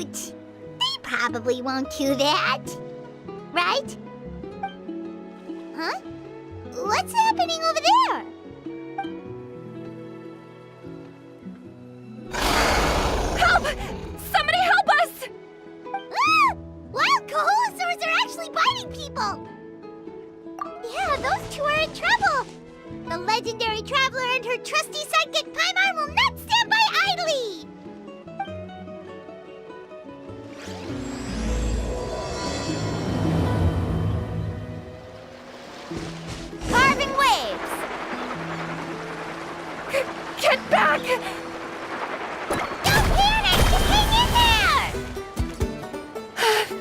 cute! They probably won't do that. Right? Huh? What's happening over there? Help! Somebody help us! Ah! Wild Kahulasaurs are actually biting people! Yeah, those two are in trouble! The legendary traveler and her trusty sidekick Paimon will not stand by idly! Carving waves! Get back! Don't panic! Just hang in there!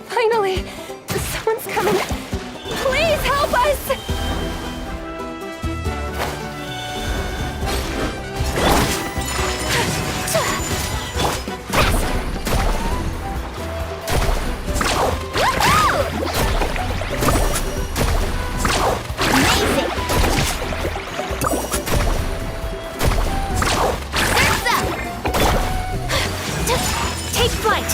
Finally! Someone's coming! Please help us! Take flight!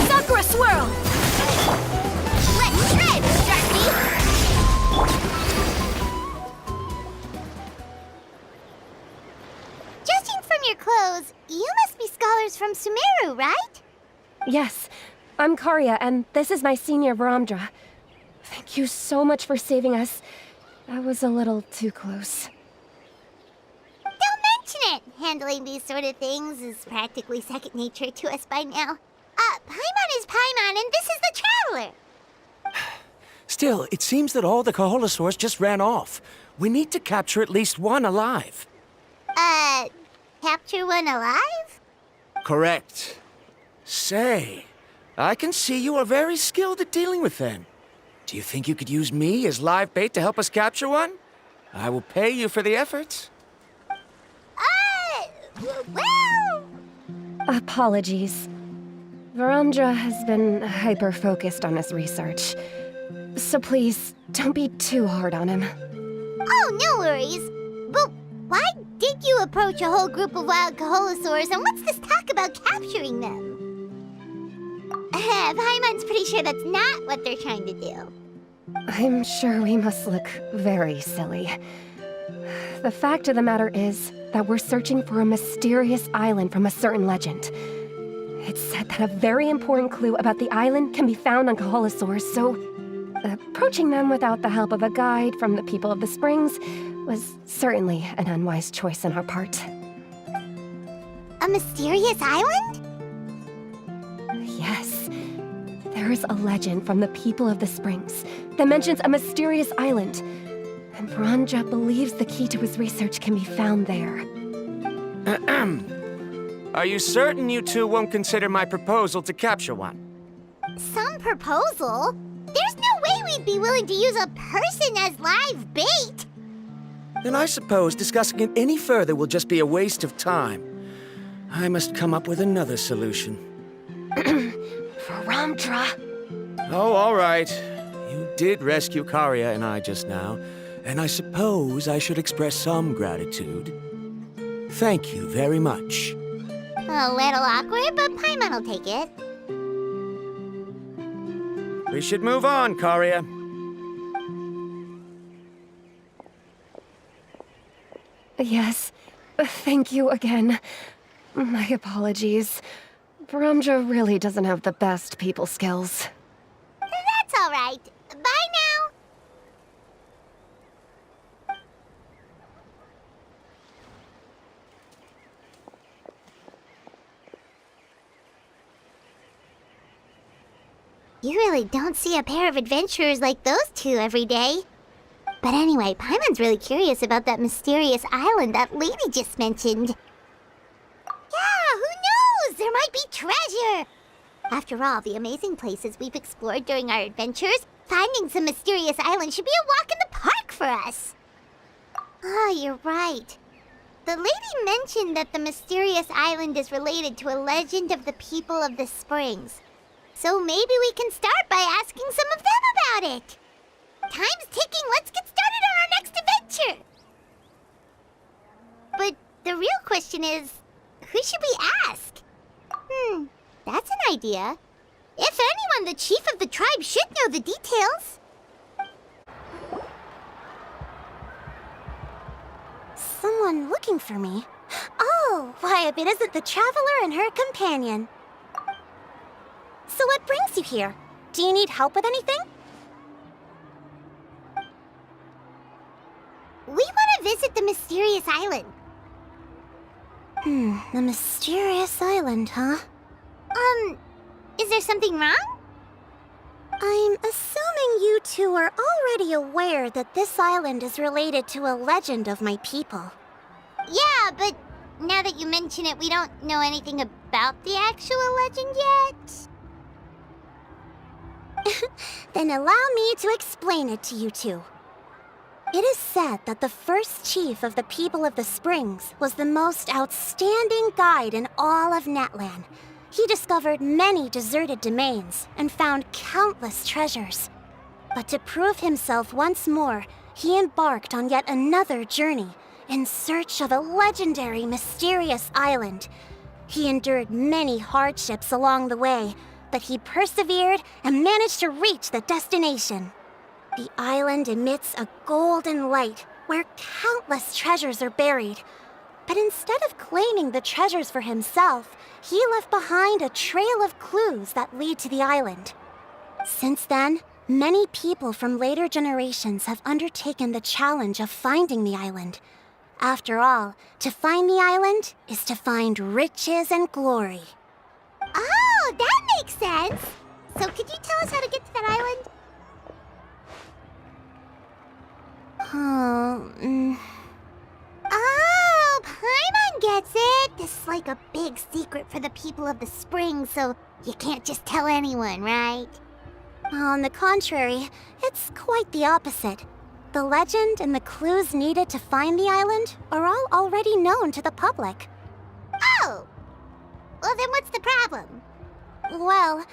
Sakura swirl! Let's shred, Sharky! Judging from your clothes, you must be scholars from Sumeru, right? Yes, I'm Karya, and this is my senior Varamdra. Thank you so much for saving us. That was a little too close. Don't mention it! Handling these sort of things is practically second nature to us by now. Paimon is Paimon, and this is the Traveler! Still, it seems that all the Kahulasaurs just ran off. We need to capture at least one alive. Capture one alive? Correct. Say, I can see you are very skilled at dealing with them. Do you think you could use me as live bait to help us capture one? I will pay you for the efforts. Well... Apologies. Varamdra has been hyper-focused on his research. So please, don't be too hard on him. Oh, no worries. But why did you approach a whole group of wild Kahulasaurs, and what's this talk about capturing them? Paimon's pretty sure that's not what they're trying to do. I'm sure we must look very silly. The fact of the matter is that we're searching for a mysterious island from a certain legend. It's said that a very important clue about the island can be found on Kahulasaurs, so approaching them without the help of a guide from the people of the Springs was certainly an unwise choice on our part. A mysterious island? Yes. There is a legend from the people of the Springs that mentions a mysterious island, and Varamdra believes the key to his research can be found there. Are you certain you two won't consider my proposal to capture one? Some proposal? There's no way we'd be willing to use a person as live bait! Then I suppose discussing it any further will just be a waste of time. I must come up with another solution. Varamdra! Oh, all right. You did rescue Karya and I just now, and I suppose I should express some gratitude. Thank you very much. A little awkward, but Paimon will take it. We should move on, Karya. Yes, thank you again. My apologies. Varamdra really doesn't have the best people skills. That's all right. Bye now. You really don't see a pair of adventurers like those two every day. But anyway, Paimon's really curious about that mysterious island that lady just mentioned. Yeah, who knows? There might be treasure! After all the amazing places we've explored during our adventures, finding some mysterious island should be a walk in the park for us. Oh, you're right. The lady mentioned that the mysterious island is related to a legend of the people of the Springs. So maybe we can start by asking some of them about it. Time's ticking. Let's get started on our next adventure. But the real question is, Who should we ask? That's an idea. If anyone, the chief of the tribe should know the details. Someone looking for me? Oh, why, if it isn't the traveler and her companion. So what brings you here? Do you need help with anything? We want to visit the mysterious island. The mysterious island, huh? Is there something wrong? I'm assuming you two are already aware that this island is related to a legend of my people. Yeah, but now that you mention it, we don't know anything about the actual legend yet. Then allow me to explain it to you two. It is said that the first chief of the people of the Springs was the most outstanding guide in all of Natlan. He discovered many deserted domains and found countless treasures. But to prove himself once more, he embarked on yet another journey in search of a legendary, mysterious island. He endured many hardships along the way, but he persevered and managed to reach the destination. The island emits a golden light where countless treasures are buried. But instead of claiming the treasures for himself, he left behind a trail of clues that lead to the island. Since then, many people from later generations have undertaken the challenge of finding the island. After all, to find the island is to find riches and glory. Oh, that makes sense! So could you tell us how to get to that island? Oh, Paimon gets it! This is like a big secret for the people of the Spring, so you can't just tell anyone, right? On the contrary, it's quite the opposite. The legend and the clues needed to find the island are all already known to the public. Oh! Well, then what's the problem? Well,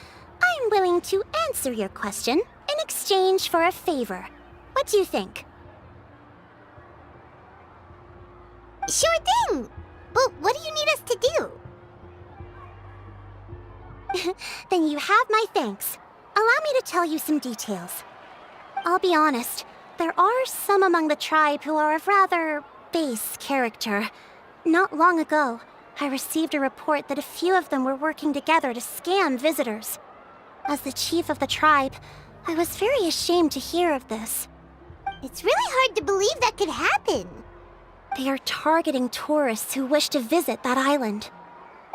I'm willing to answer your question in exchange for a favor. What do you think? Sure thing! But what do you need us to do? Then you have my thanks. Allow me to tell you some details. I'll be honest, there are some among the tribe who are of rather base character. Not long ago, I received a report that a few of them were working together to scam visitors. As the chief of the tribe, I was very ashamed to hear of this. It's really hard to believe that could happen. They are targeting tourists who wish to visit that island.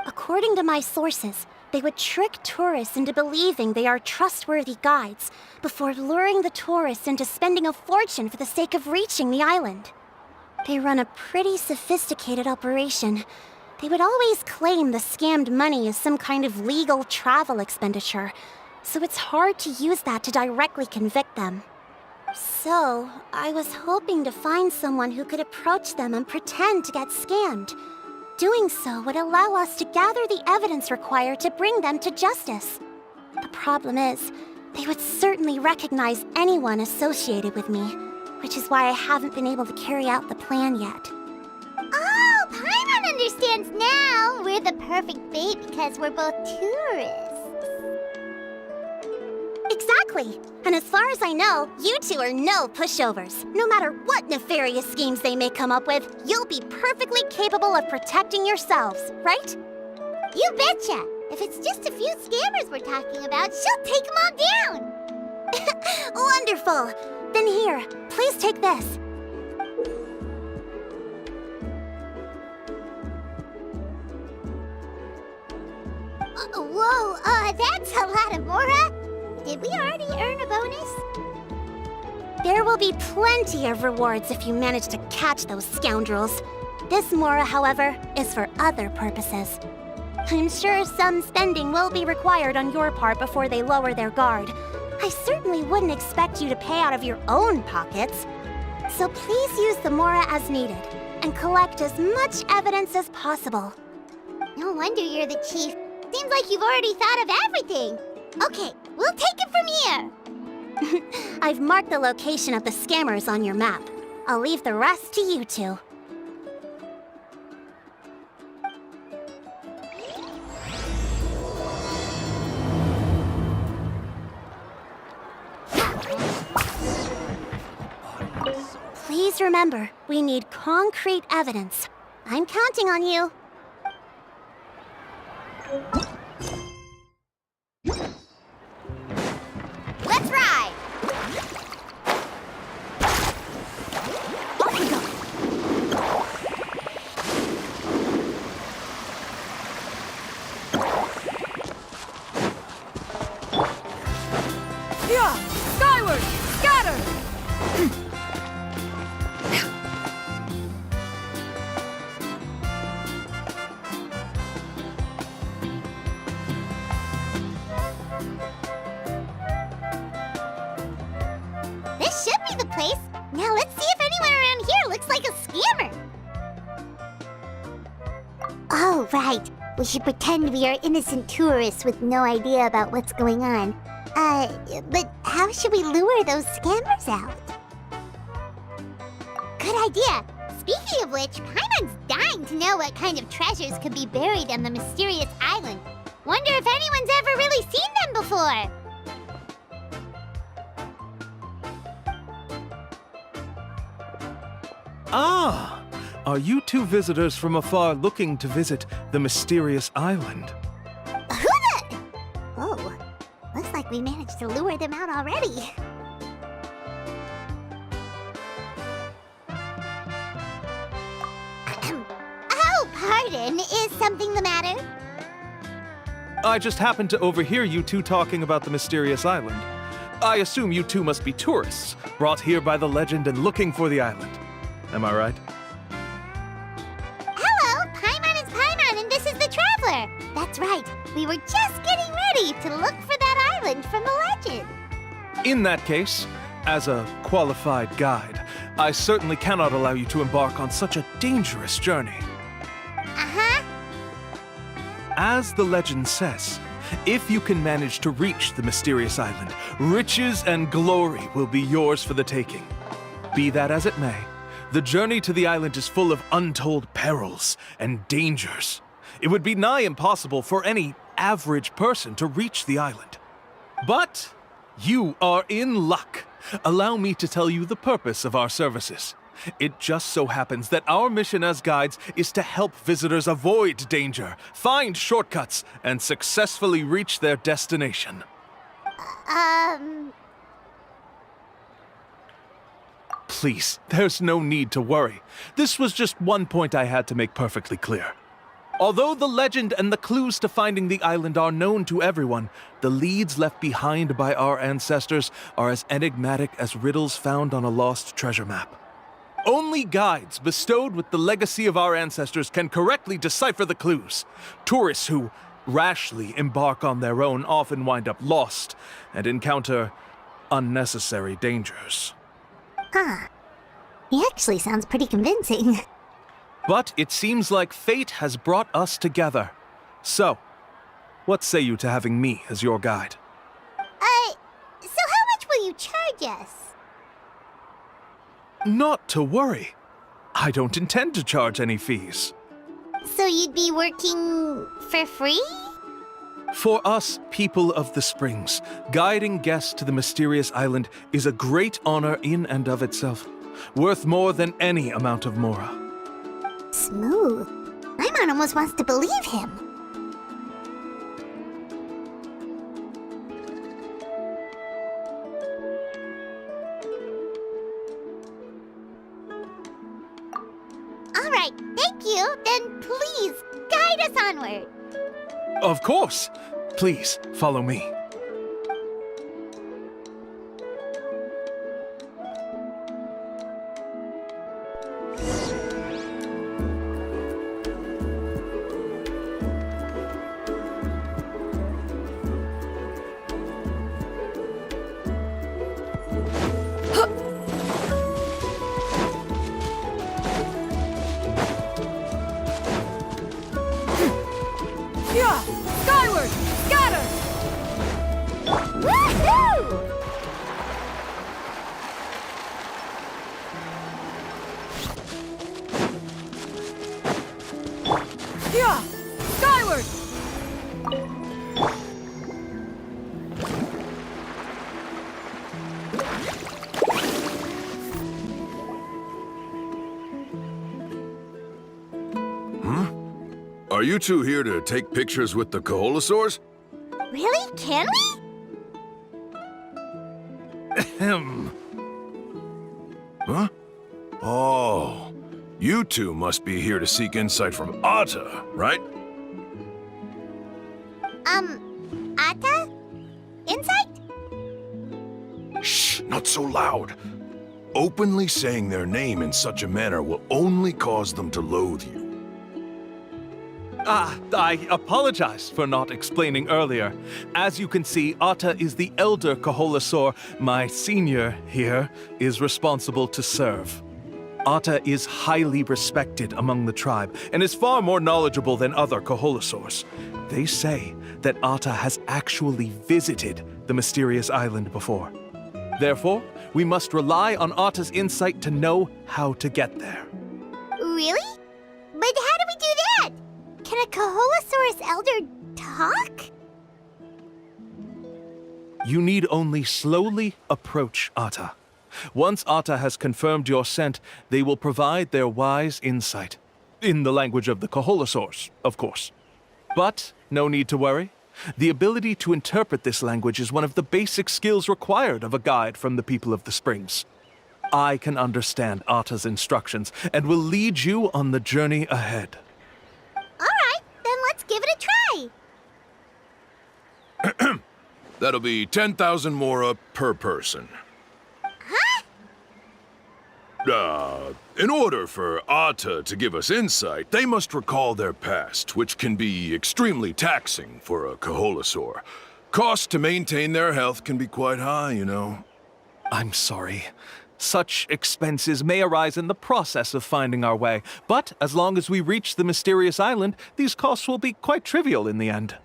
According to my sources, they would trick tourists into believing they are trustworthy guides before luring the tourists into spending a fortune for the sake of reaching the island. They run a pretty sophisticated operation. They would always claim the scammed money as some kind of legal travel expenditure, so it's hard to use that to directly convict them. So, I was hoping to find someone who could approach them and pretend to get scammed. Doing so would allow us to gather the evidence required to bring them to justice. The problem is, they would certainly recognize anyone associated with me, which is why I haven't been able to carry out the plan yet. Oh, Paimon understands now! We're the perfect bait because we're both tourists. Exactly! And as far as I know, you two are no pushovers. No matter what nefarious schemes they may come up with, you'll be perfectly capable of protecting yourselves, right? You betcha! If it's just a few scammers we're talking about, she'll take them all down! Wonderful! Then here, please take this. Whoa, that's a lot of Mora! Did we already earn a bonus? There will be plenty of rewards if you manage to catch those scoundrels. This Mora, however, is for other purposes. I'm sure some spending will be required on your part before they lower their guard. I certainly wouldn't expect you to pay out of your own pockets. So please use the Mora as needed, and collect as much evidence as possible. No wonder you're the chief. Seems like you've already thought of everything. Okay, we'll take it from here. I've marked the location of the scammers on your map. I'll leave the rest to you two. Please remember, we need concrete evidence. I'm counting on you. Let's ride! Off we go! Yeah! Skyward! Scatter! This should be the place. Now let's see if anyone around here looks like a scammer. Oh, right. We should pretend we are innocent tourists with no idea about what's going on. But how should we lure those scammers out? Good idea. Speaking of which, Paimon's dying to know what kind of treasures could be buried on the mysterious island. Wonder if anyone's ever really seen them before. Ah! Are you two visitors from afar looking to visit the mysterious island? Who the... Oh, looks like we managed to lure them out already. Oh, pardon. Is something the matter? I just happened to overhear you two talking about the mysterious island. I assume you two must be tourists, brought here by the legend and looking for the island. Am I right? Hello, Paimon is Paimon, and this is the Traveler. That's right. We were just getting ready to look for that island from the legend. In that case, as a qualified guide, I certainly cannot allow you to embark on such a dangerous journey. Uh-huh. As the legend says, if you can manage to reach the mysterious island, riches and glory will be yours for the taking. Be that as it may, the journey to the island is full of untold perils and dangers. It would be nigh impossible for any average person to reach the island. But you are in luck. Allow me to tell you the purpose of our services. It just so happens that our mission as guides is to help visitors avoid danger, find shortcuts, and successfully reach their destination. Please, there's no need to worry. This was just one point I had to make perfectly clear. Although the legend and the clues to finding the island are known to everyone, the leads left behind by our ancestors are as enigmatic as riddles found on a lost treasure map. Only guides bestowed with the legacy of our ancestors can correctly decipher the clues. Tourists who rashly embark on their own often wind up lost and encounter unnecessary dangers. Huh. He actually sounds pretty convincing. But it seems like fate has brought us together. So, what say you to having me as your guide? So how much will you charge us? Not to worry. I don't intend to charge any fees. So you'd be working for free? For us, people of the Springs, guiding guests to the mysterious island is a great honor in and of itself, worth more than any amount of mora. Smooth. Paimon almost wants to believe him. All right, thank you. Then please guide us onward. Of course. Please, follow me. Yeah! Skyward! Scatter! Woohoo! Yeah! Skyward! you two here to take pictures with the Koholosaurs? Really? Can we? Ahem. Huh? Oh, you two must be here to seek insight from Atta, right? Atta? Insight? Shh, not so loud. Openly saying their name in such a manner will only cause them to loathe you. I apologize for not explaining earlier. As you can see, Atta is the elder Koholosaur. My senior here is responsible to serve. Atta is highly respected among the tribe and is far more knowledgeable than other Koholosaurs. They say that Atta has actually visited the mysterious island before. Therefore, we must rely on Atta's insight to know how to get there. Really? But how do we do that? Can a Koholosaurus elder talk? You need only slowly approach Atta. Once Atta has confirmed your scent, they will provide their wise insight. In the language of the Koholosaurs, of course. But no need to worry. The ability to interpret this language is one of the basic skills required of a guide from the people of the Springs. I can understand Atta's instructions and will lead you on the journey ahead. Alright, then let's give it a try. That'll be 10,000 mora per person. In order for Atta to give us insight, they must recall their past, which can be extremely taxing for a Koholosaur. Cost to maintain their health can be quite high, you know. I'm sorry. Such expenses may arise in the process of finding our way, but as long as we reach the mysterious island, these costs will be quite trivial in the end.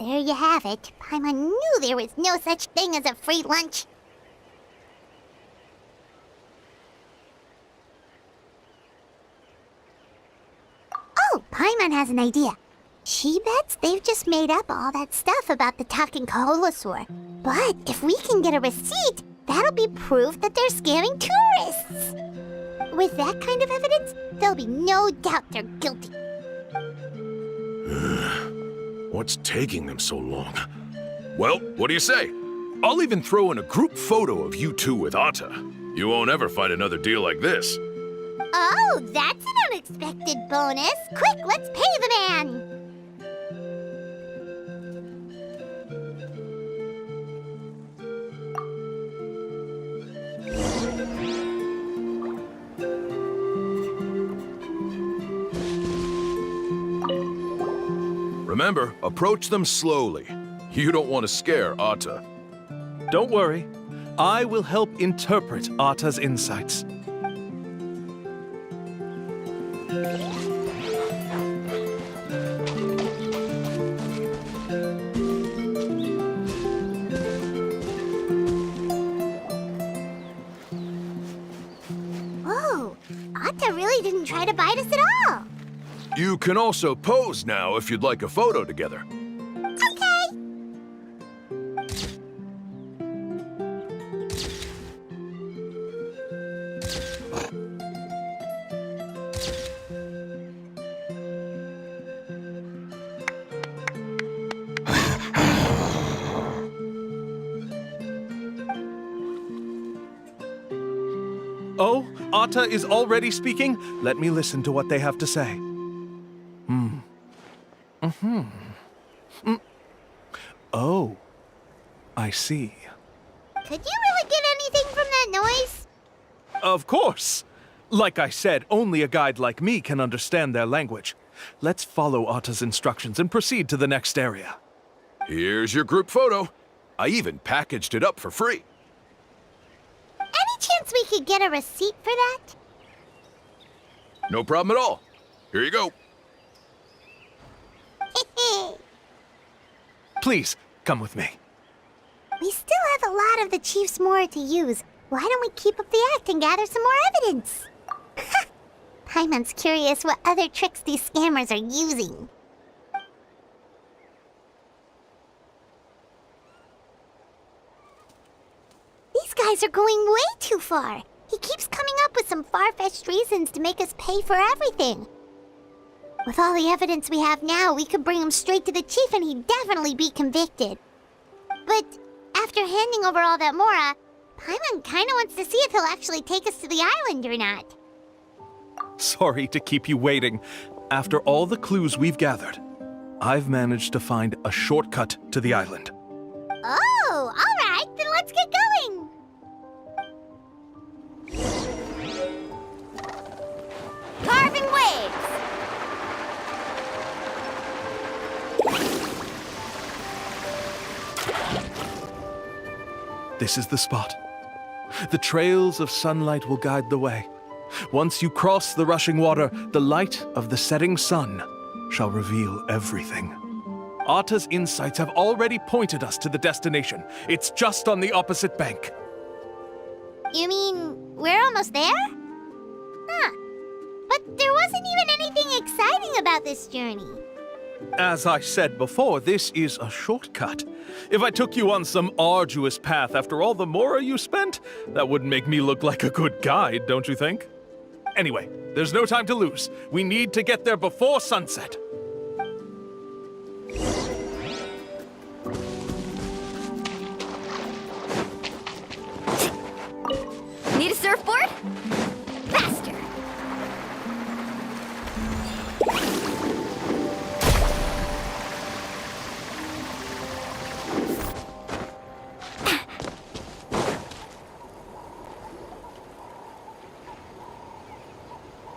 There you have it. Paimon knew there was no such thing as a free lunch. Oh, Paimon has an idea. She bets they've just made up all that stuff about the talking Koholosaur. But if we can get a receipt, that'll be proof that they're scamming tourists. With that kind of evidence, there'll be no doubt they're guilty. What's taking them so long? Well, what do you say? I'll even throw in a group photo of you two with Atta. You won't ever find another deal like this. Oh, that's an unexpected bonus. Quick, let's pay the man. Remember, approach them slowly. You don't want to scare Atta. Don't worry. I will help interpret Atta's insights. Whoa, Atta really didn't try to bite us at all. You can also pose now if you'd like a photo together. Okay. Oh, Atta is already speaking? Let me listen to what they have to say. Oh, I see. Could you really get anything from that noise? Of course! Like I said, only a guide like me can understand their language. Let's follow Atta's instructions and proceed to the next area. Here's your group photo. I even packaged it up for free. Any chance we could get a receipt for that? No problem at all. Here you go. Please, come with me. We still have a lot of the Chief's more to use. Why don't we keep up the act and gather some more evidence? Paimon's curious what other tricks these scammers are using. These guys are going way too far. He keeps coming up with some far-fetched reasons to make us pay for everything. With all the evidence we have now, we could bring him straight to the chief and he'd definitely be convicted. But after handing over all that Mora, Paimon kinda wants to see if he'll actually take us to the island or not. Sorry to keep you waiting. After all the clues we've gathered, I've managed to find a shortcut to the island. Oh, alright, then let's get going! Carving waves! This is the spot. The trails of sunlight will guide the way. Once you cross the rushing water, the light of the setting sun shall reveal everything. Atta's insights have already pointed us to the destination. It's just on the opposite bank. You mean, we're almost there? Huh. But there wasn't even anything exciting about this journey. As I said before, this is a shortcut. If I took you on some arduous path after all the Mora you spent, that wouldn't make me look like a good guide, don't you think? Anyway, there's no time to lose. We need to get there before sunset. Need a surfboard? Faster!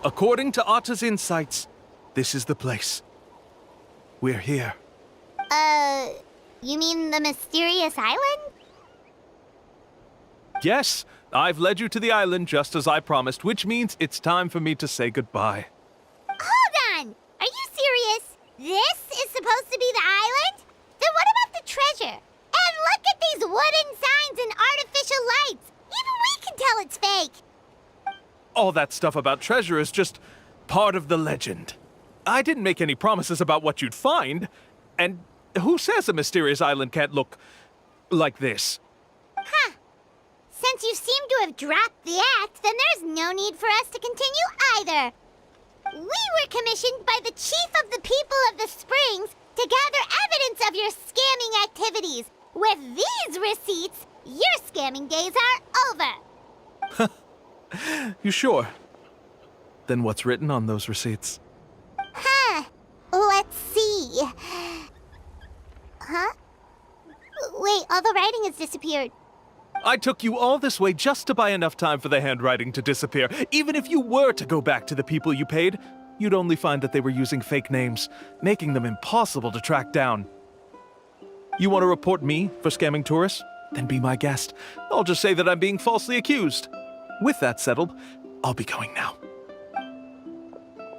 According to Atta's insights, this is the place. We're here. You mean the mysterious island? Yes, I've led you to the island just as I promised, which means it's time for me to say goodbye. Hold on! Are you serious? This is supposed to be the island? Then what about the treasure? And look at these wooden signs and artificial lights! Even we can tell it's fake! All that stuff about treasure is just part of the legend. I didn't make any promises about what you'd find, and who says a mysterious island can't look like this? Huh. Since you seem to have dropped the act, then there's no need for us to continue either. We were commissioned by the chief of the people of the Springs to gather evidence of your scamming activities. With these receipts, your scamming days are over. You sure? Then what's written on those receipts? Huh. Let's see. Huh? Wait, all the writing has disappeared. I took you all this way just to buy enough time for the handwriting to disappear. Even if you were to go back to the people you paid, you'd only find that they were using fake names, making them impossible to track down. You want to report me for scamming tourists? Then be my guest. I'll just say that I'm being falsely accused. With that settled, I'll be going now.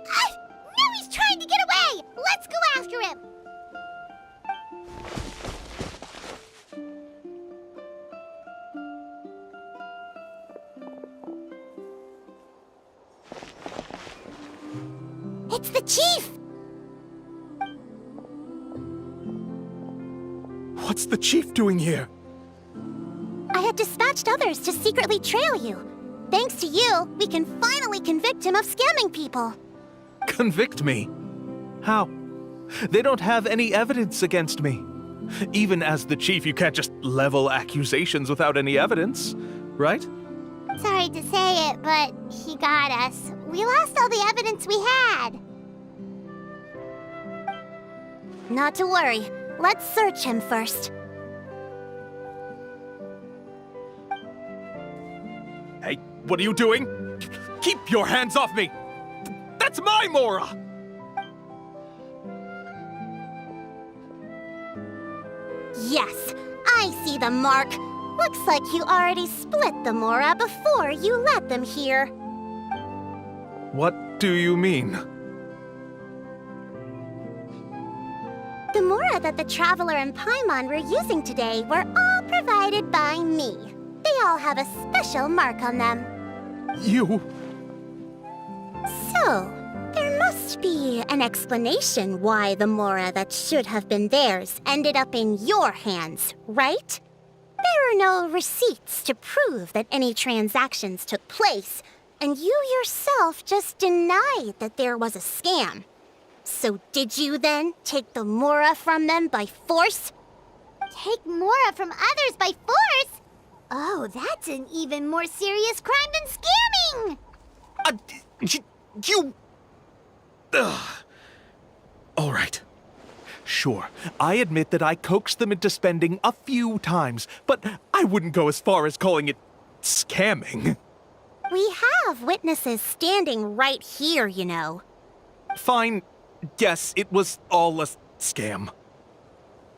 Now he's trying to get away! Let's go after him! It's the chief! What's the chief doing here? I had dispatched others to secretly trail you. Thanks to you, we can finally convict him of scamming people. Convict me? How? They don't have any evidence against me. Even as the chief, you can't just level accusations without any evidence, right? Sorry to say it, but he got us. We lost all the evidence we had. Not to worry. Let's search him first. Hey, what are you doing? Keep your hands off me! That's my Mora! Yes, I see the mark. Looks like you already split the Mora before you let them here. What do you mean? The Mora that the Traveler and Paimon were using today were all provided by me. They all have a special mark on them. You... So, there must be an explanation why the Mora that should have been theirs ended up in your hands, right? There are no receipts to prove that any transactions took place, and you yourself just denied that there was a scam. So did you then take the Mora from them by force? Take Mora from others by force? Oh, that's an even more serious crime than scamming! You... Ugh. All right. Sure, I admit that I coaxed them into spending a few times, but I wouldn't go as far as calling it scamming. We have witnesses standing right here, you know. Fine. Yes, it was all a scam.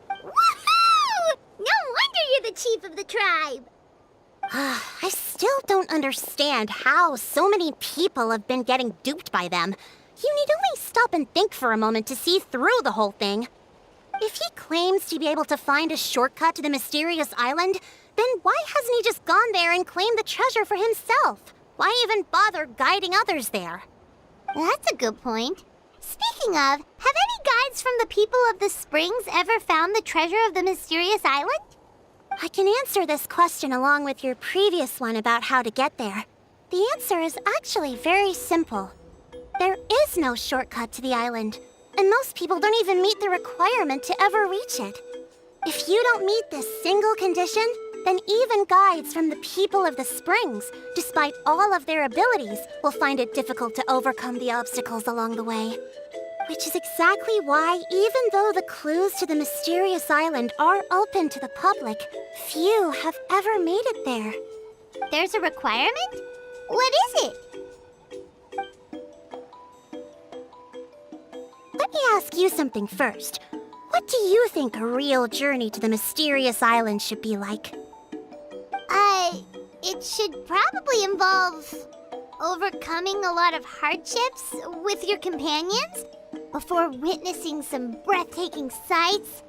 Woohoo! No wonder you're the chief of the tribe! I still don't understand how so many people have been getting duped by them. You need only stop and think for a moment to see through the whole thing. If he claims to be able to find a shortcut to the mysterious island, then why hasn't he just gone there and claimed the treasure for himself? Why even bother guiding others there? That's a good point. Speaking of, have any guides from the people of the Springs ever found the treasure of the mysterious island? I can answer this question along with your previous one about how to get there. The answer is actually very simple. There is no shortcut to the island, and most people don't even meet the requirement to ever reach it. If you don't meet this single condition, then even guides from the people of the Springs, despite all of their abilities, will find it difficult to overcome the obstacles along the way. Which is exactly why, even though the clues to the mysterious island are open to the public, few have ever made it there. There's a requirement? What is it? Let me ask you something first. What do you think a real journey to the mysterious island should be like? It should probably involve overcoming a lot of hardships with your companions before witnessing some breathtaking sights,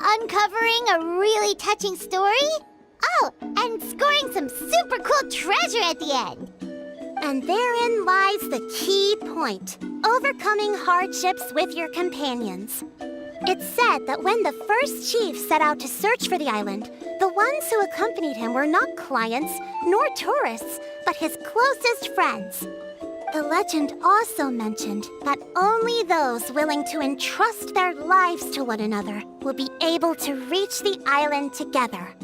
uncovering a really touching story, oh, and scoring some super cool treasure at the end. And therein lies the key point, overcoming hardships with your companions. It's said that when the first chief set out to search for the island, the ones who accompanied him were not clients nor tourists, but his closest friends. The legend also mentioned that only those willing to entrust their lives to one another will be able to reach the island together.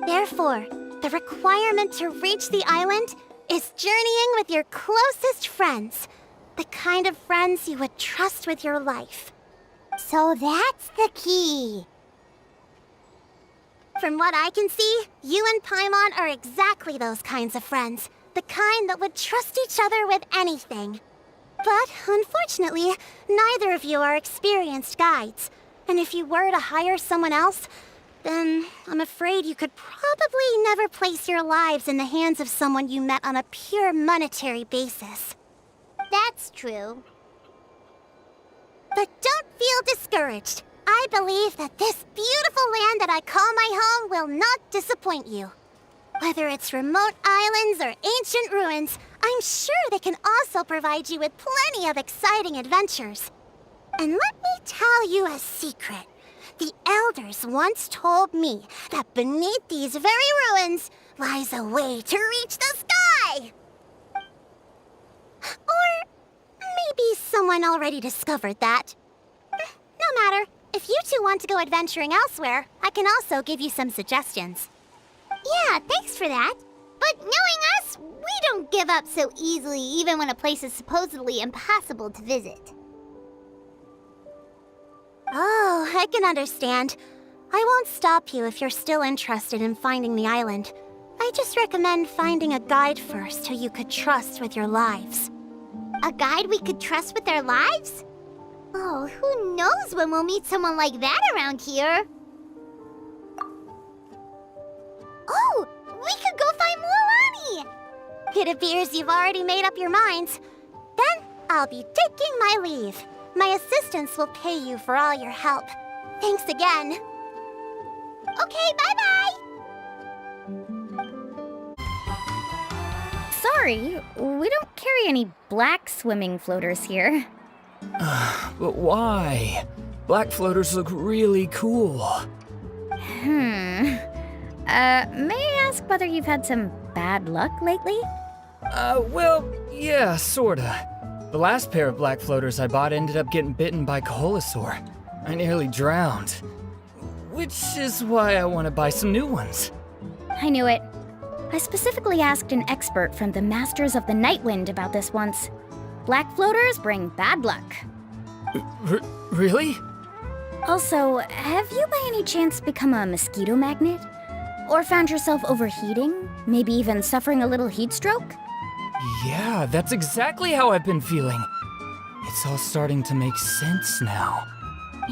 Therefore, the requirement to reach the island is journeying with your closest friends, the kind of friends you would trust with your life. So that's the key. From what I can see, you and Paimon are exactly those kinds of friends. The kind that would trust each other with anything. But unfortunately, neither of you are experienced guides. And if you were to hire someone else, then I'm afraid you could probably never place your lives in the hands of someone you met on a pure monetary basis. That's true. But don't feel discouraged. I believe that this beautiful land that I call my home will not disappoint you. Whether it's remote islands or ancient ruins, I'm sure they can also provide you with plenty of exciting adventures. And let me tell you a secret. The elders once told me that beneath these very ruins lies a way to reach the sky. Or maybe someone already discovered that. No matter. If you two want to go adventuring elsewhere, I can also give you some suggestions. Yeah, thanks for that. But knowing us, we don't give up so easily even when a place is supposedly impossible to visit. Oh, I can understand. I won't stop you if you're still interested in finding the island. I just recommend finding a guide first who you could trust with your lives. A guide we could trust with our lives? Oh, who knows when we'll meet someone like that around here? Oh, we could go find Mualani! It appears you've already made up your minds. Then I'll be taking my leave. My assistants will pay you for all your help. Thanks again. Okay, bye-bye! Sorry, we don't carry any black swimming floaters here. But why? Black floaters look really cool. May I ask whether you've had some bad luck lately? Well, yeah, sorta. The last pair of black floaters I bought ended up getting bitten by Coholosaur. I nearly drowned. Which is why I want to buy some new ones. I knew it. I specifically asked an expert from the Masters of the Nightwind about this once. Black floaters bring bad luck. Really? Also, have you by any chance become a mosquito magnet? Or found yourself overheating? Maybe even suffering a little heat stroke? Yeah, that's exactly how I've been feeling. It's all starting to make sense now.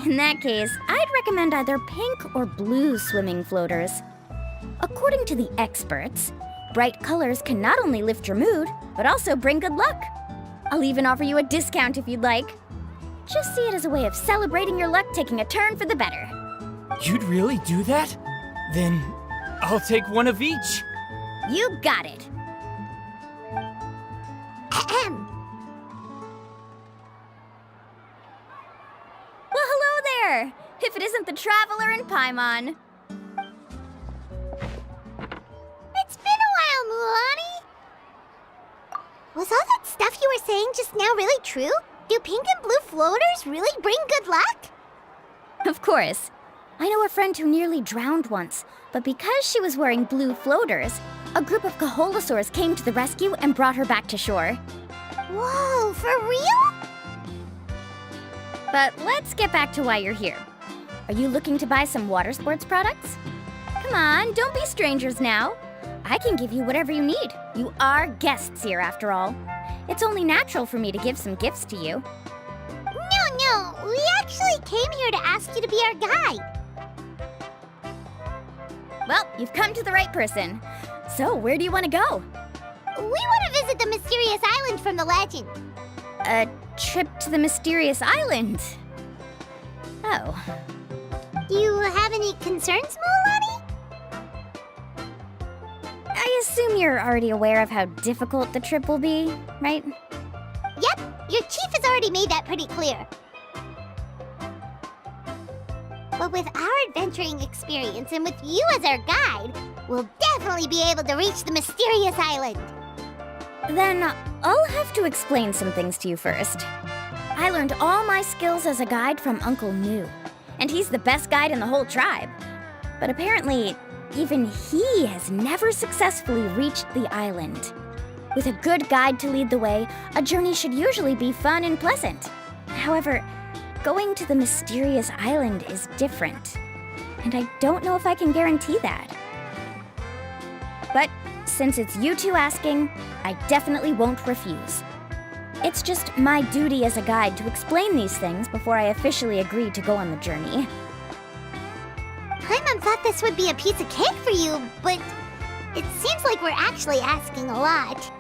In that case, I'd recommend either pink or blue swimming floaters. According to the experts, bright colors can not only lift your mood, but also bring good luck. I'll even offer you a discount if you'd like. Just see it as a way of celebrating your luck taking a turn for the better. You'd really do that? Then I'll take one of each. You got it. Ahem. Well, hello there! If it isn't the Traveler in Paimon. It's been a while, Mualani. Was all that stuff you were saying just now really true? Do pink and blue floaters really bring good luck? Of course. I know a friend who nearly drowned once, but because she was wearing blue floaters, a group of Coholosaurs came to the rescue and brought her back to shore. Whoa, for real? But let's get back to why you're here. Are you looking to buy some water sports products? Come on, don't be strangers now. I can give you whatever you need. You are guests here, after all. It's only natural for me to give some gifts to you. No, we actually came here to ask you to be our guide. Well, you've come to the right person. So, where do you want to go? We want to visit the mysterious island from the legend. A trip to the mysterious island? Oh. Do you have any concerns, Mualani? I assume you're already aware of how difficult the trip will be, right? Yep, your chief has already made that pretty clear. But with our adventuring experience and with you as our guide, we'll definitely be able to reach the mysterious island. Then I'll have to explain some things to you first. I learned all my skills as a guide from Uncle New, and he's the best guide in the whole tribe. But apparently, even he has never successfully reached the island. With a good guide to lead the way, a journey should usually be fun and pleasant. However, going to the mysterious island is different, and I don't know if I can guarantee that. But since it's you two asking, I definitely won't refuse. It's just my duty as a guide to explain these things before I officially agree to go on the journey. Paimon thought this would be a piece of cake for you, but it seems like we're actually asking a lot.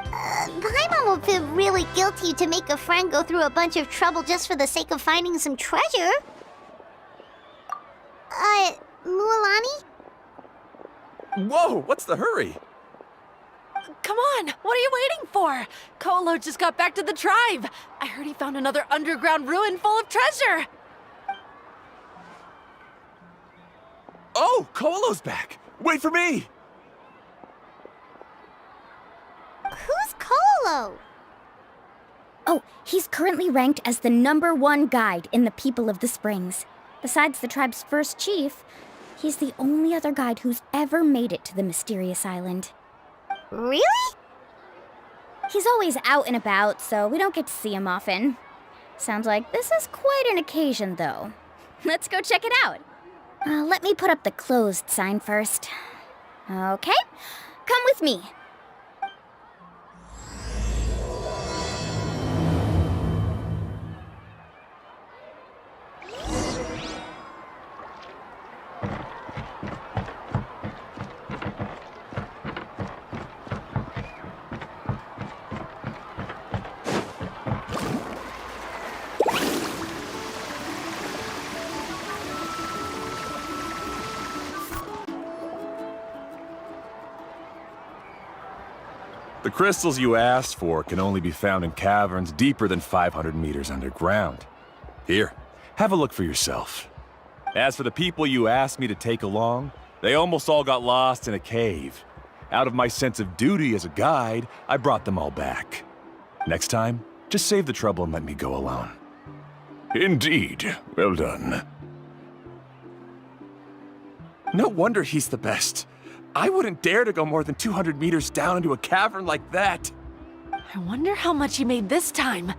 Paimon will feel really guilty to make a friend go through a bunch of trouble just for the sake of finding some treasure. Mualani? Whoa, what's the hurry? Come on, what are you waiting for? Kolo just got back to the tribe. I heard he found another underground ruin full of treasure. Oh, Kolo's back. Wait for me. Who's Kolo? Oh, he's currently ranked as the #1 guide in the People of the Springs. Besides the tribe's first chief, he's the only other guide who's ever made it to the mysterious island. Really? He's always out and about, so we don't get to see him often. Sounds like this is quite an occasion, though. Let's go check it out. Let me put up the closed sign first. Okay, come with me. The crystals you asked for can only be found in caverns deeper than 500 meters underground. Here, have a look for yourself. As for the people you asked me to take along, they almost all got lost in a cave. Out of my sense of duty as a guide, I brought them all back. Next time, Just save the trouble and let me go alone. Indeed. Well done. No wonder he's the best. I wouldn't dare to go more than 200 meters down into a cavern like that. I wonder how much he made this time.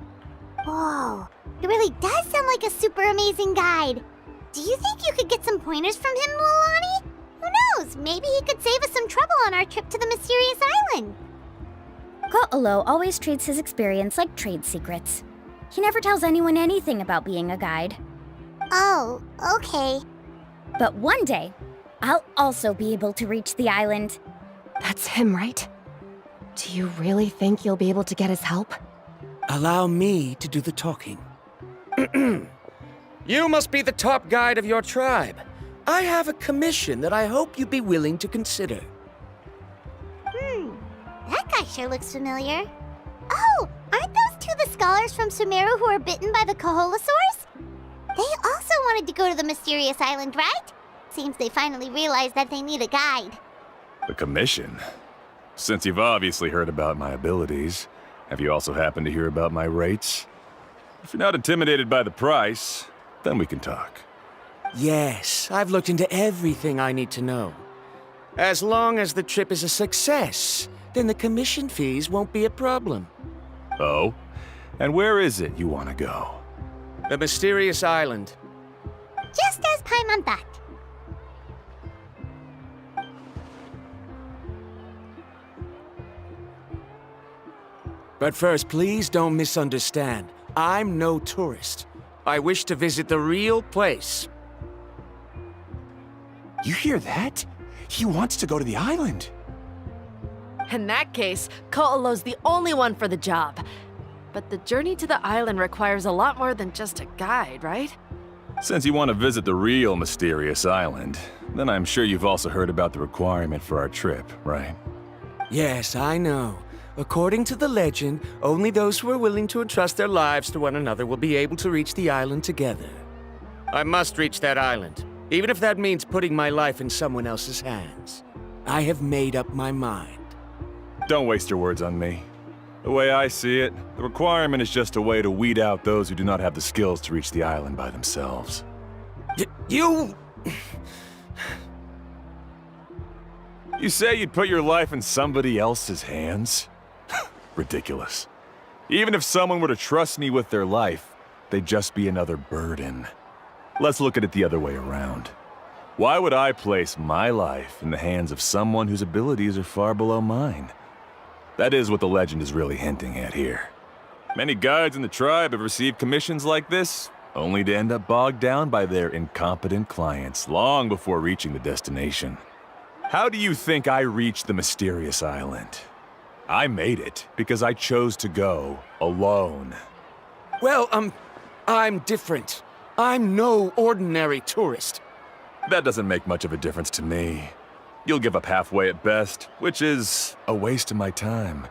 Whoa, he really does sound like a super amazing guide. Do you think you could get some pointers from him, Mualani? Who knows? Maybe he could save us some trouble on our trip to the mysterious island. Ko'olo always treats his experience like trade secrets. He never tells anyone anything about being a guide. Oh, okay. But one day, I'll also be able to reach the island. That's him, right? Do you really think you'll be able to get his help? Allow me to do the talking. You must be the top guide of your tribe. I have a commission that I hope you'd be willing to consider. That guy sure looks familiar. Oh, aren't those two the scholars from Sumeru who are bitten by the Koholosaurs? They also wanted to go to the mysterious island, right? Seems they finally realized that they need a guide. The commission? Since you've obviously heard about my abilities, have you also happened to hear about my rates? If you're not intimidated by the price, then we can talk. Yes, I've looked into everything I need to know. As long as the trip is a success, then the commission fees won't be a problem. Oh? And where is it you want to go? The mysterious island. Just as Paimon thought. But first, please don't misunderstand. I'm no tourist. I wish to visit the real place. You hear that? He wants to go to the island. In that case, Ko'olo's the only one for the job. But the journey to the island requires a lot more than just a guide, right? Since you want to visit the real mysterious island, then I'm sure you've also heard about the requirement for our trip, right? Yes, I know. According to the legend, only those who are willing to entrust their lives to one another will be able to reach the island together. I must reach that island, even if that means putting my life in someone else's hands. I have made up my mind. Don't waste your words on me. The way I see it, the requirement is just a way to weed out those who do not have the skills to reach the island by themselves. You... You say you'd put your life in somebody else's hands? Ridiculous. Even if someone were to trust me with their life, they'd just be another burden. Let's look at it the other way around. Why would I place my life in the hands of someone whose abilities are far below mine? That is what the legend is really hinting at here. Many guides in the tribe have received commissions like this, only to end up bogged down by their incompetent clients long before reaching the destination. How do you think I reached the mysterious island? I made it because I chose to go alone. Well, I'm different. I'm no ordinary tourist. That doesn't make much of a difference to me. You'll give up halfway at best, which is a waste of my time.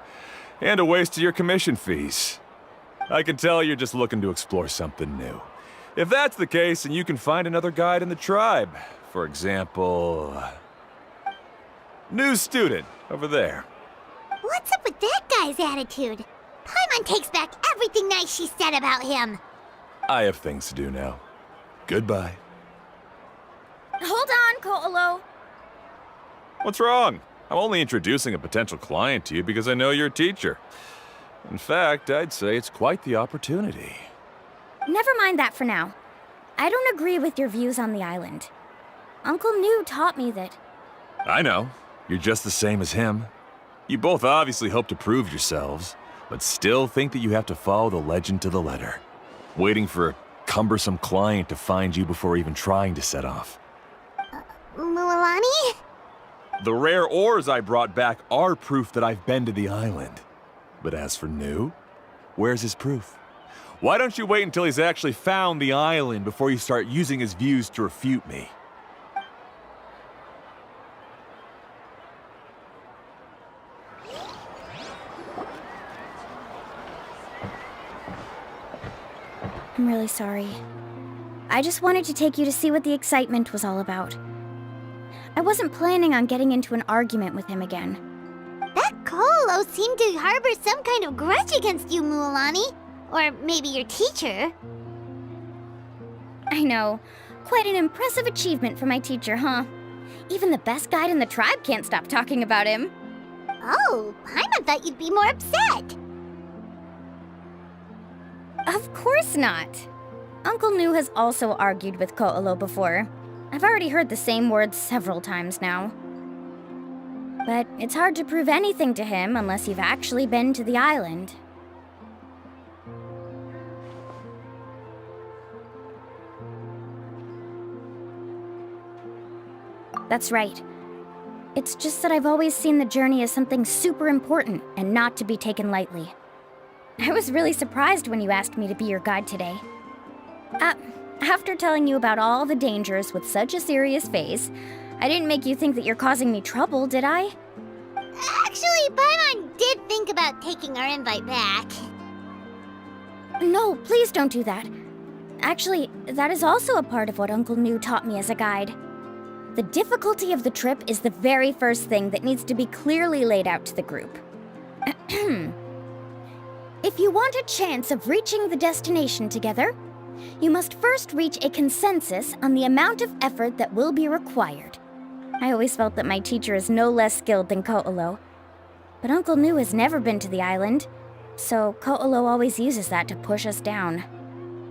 And a waste of your commission fees. I can tell you're just looking to explore something new. If that's the case, then you can find another guide in the tribe. For example... new student, over there. What's up with that guy's attitude? Paimon takes back everything nice she said about him. I have things to do now. Goodbye. Hold on, Ko'olo. What's wrong? I'm only introducing a potential client to you because I know you're a teacher. In fact, I'd say it's quite the opportunity. Never mind that for now. I don't agree with your views on the island. Uncle New taught me that... I know. You're just the same as him. You both obviously hope to prove yourselves, but still think that you have to follow the legend to the letter, waiting for a cumbersome client to find you before even trying to set off. Mualani? The rare ores I brought back are proof that I've been to the island. But as for New, where's his proof? Why don't you wait until he's actually found the island before you start using his views to refute me? I'm really sorry. I just wanted to take you to see what the excitement was all about. I wasn't planning on getting into an argument with him again. That Ko'olo seemed to harbor some kind of grudge against you, Mualani. Or maybe your teacher. I know. Quite an impressive achievement for my teacher, huh? Even the best guide in the tribe can't stop talking about him. Oh, Paimon thought you'd be more upset. Of course not. Uncle Nu has also argued with Ko'olo before. I've already heard the same words several times now. But it's hard to prove anything to him unless you've actually been to the island. That's right. It's just that I've always seen the journey as something super important and not to be taken lightly. I was really surprised when you asked me to be your guide today. After telling you about all the dangers with such a serious face, I didn't make you think that you're causing me trouble, did I? Actually, Paimon did think about taking our invite back. No, please don't do that. Actually, that is also a part of what Uncle Nu taught me as a guide. The difficulty of the trip is the very first thing that needs to be clearly laid out to the group. If you want a chance of reaching the destination together, you must first reach a consensus on the amount of effort that will be required. I always felt that my teacher is no less skilled than Ko'olo. But Uncle Nu has never been to the island, so Ko'olo always uses that to push us down.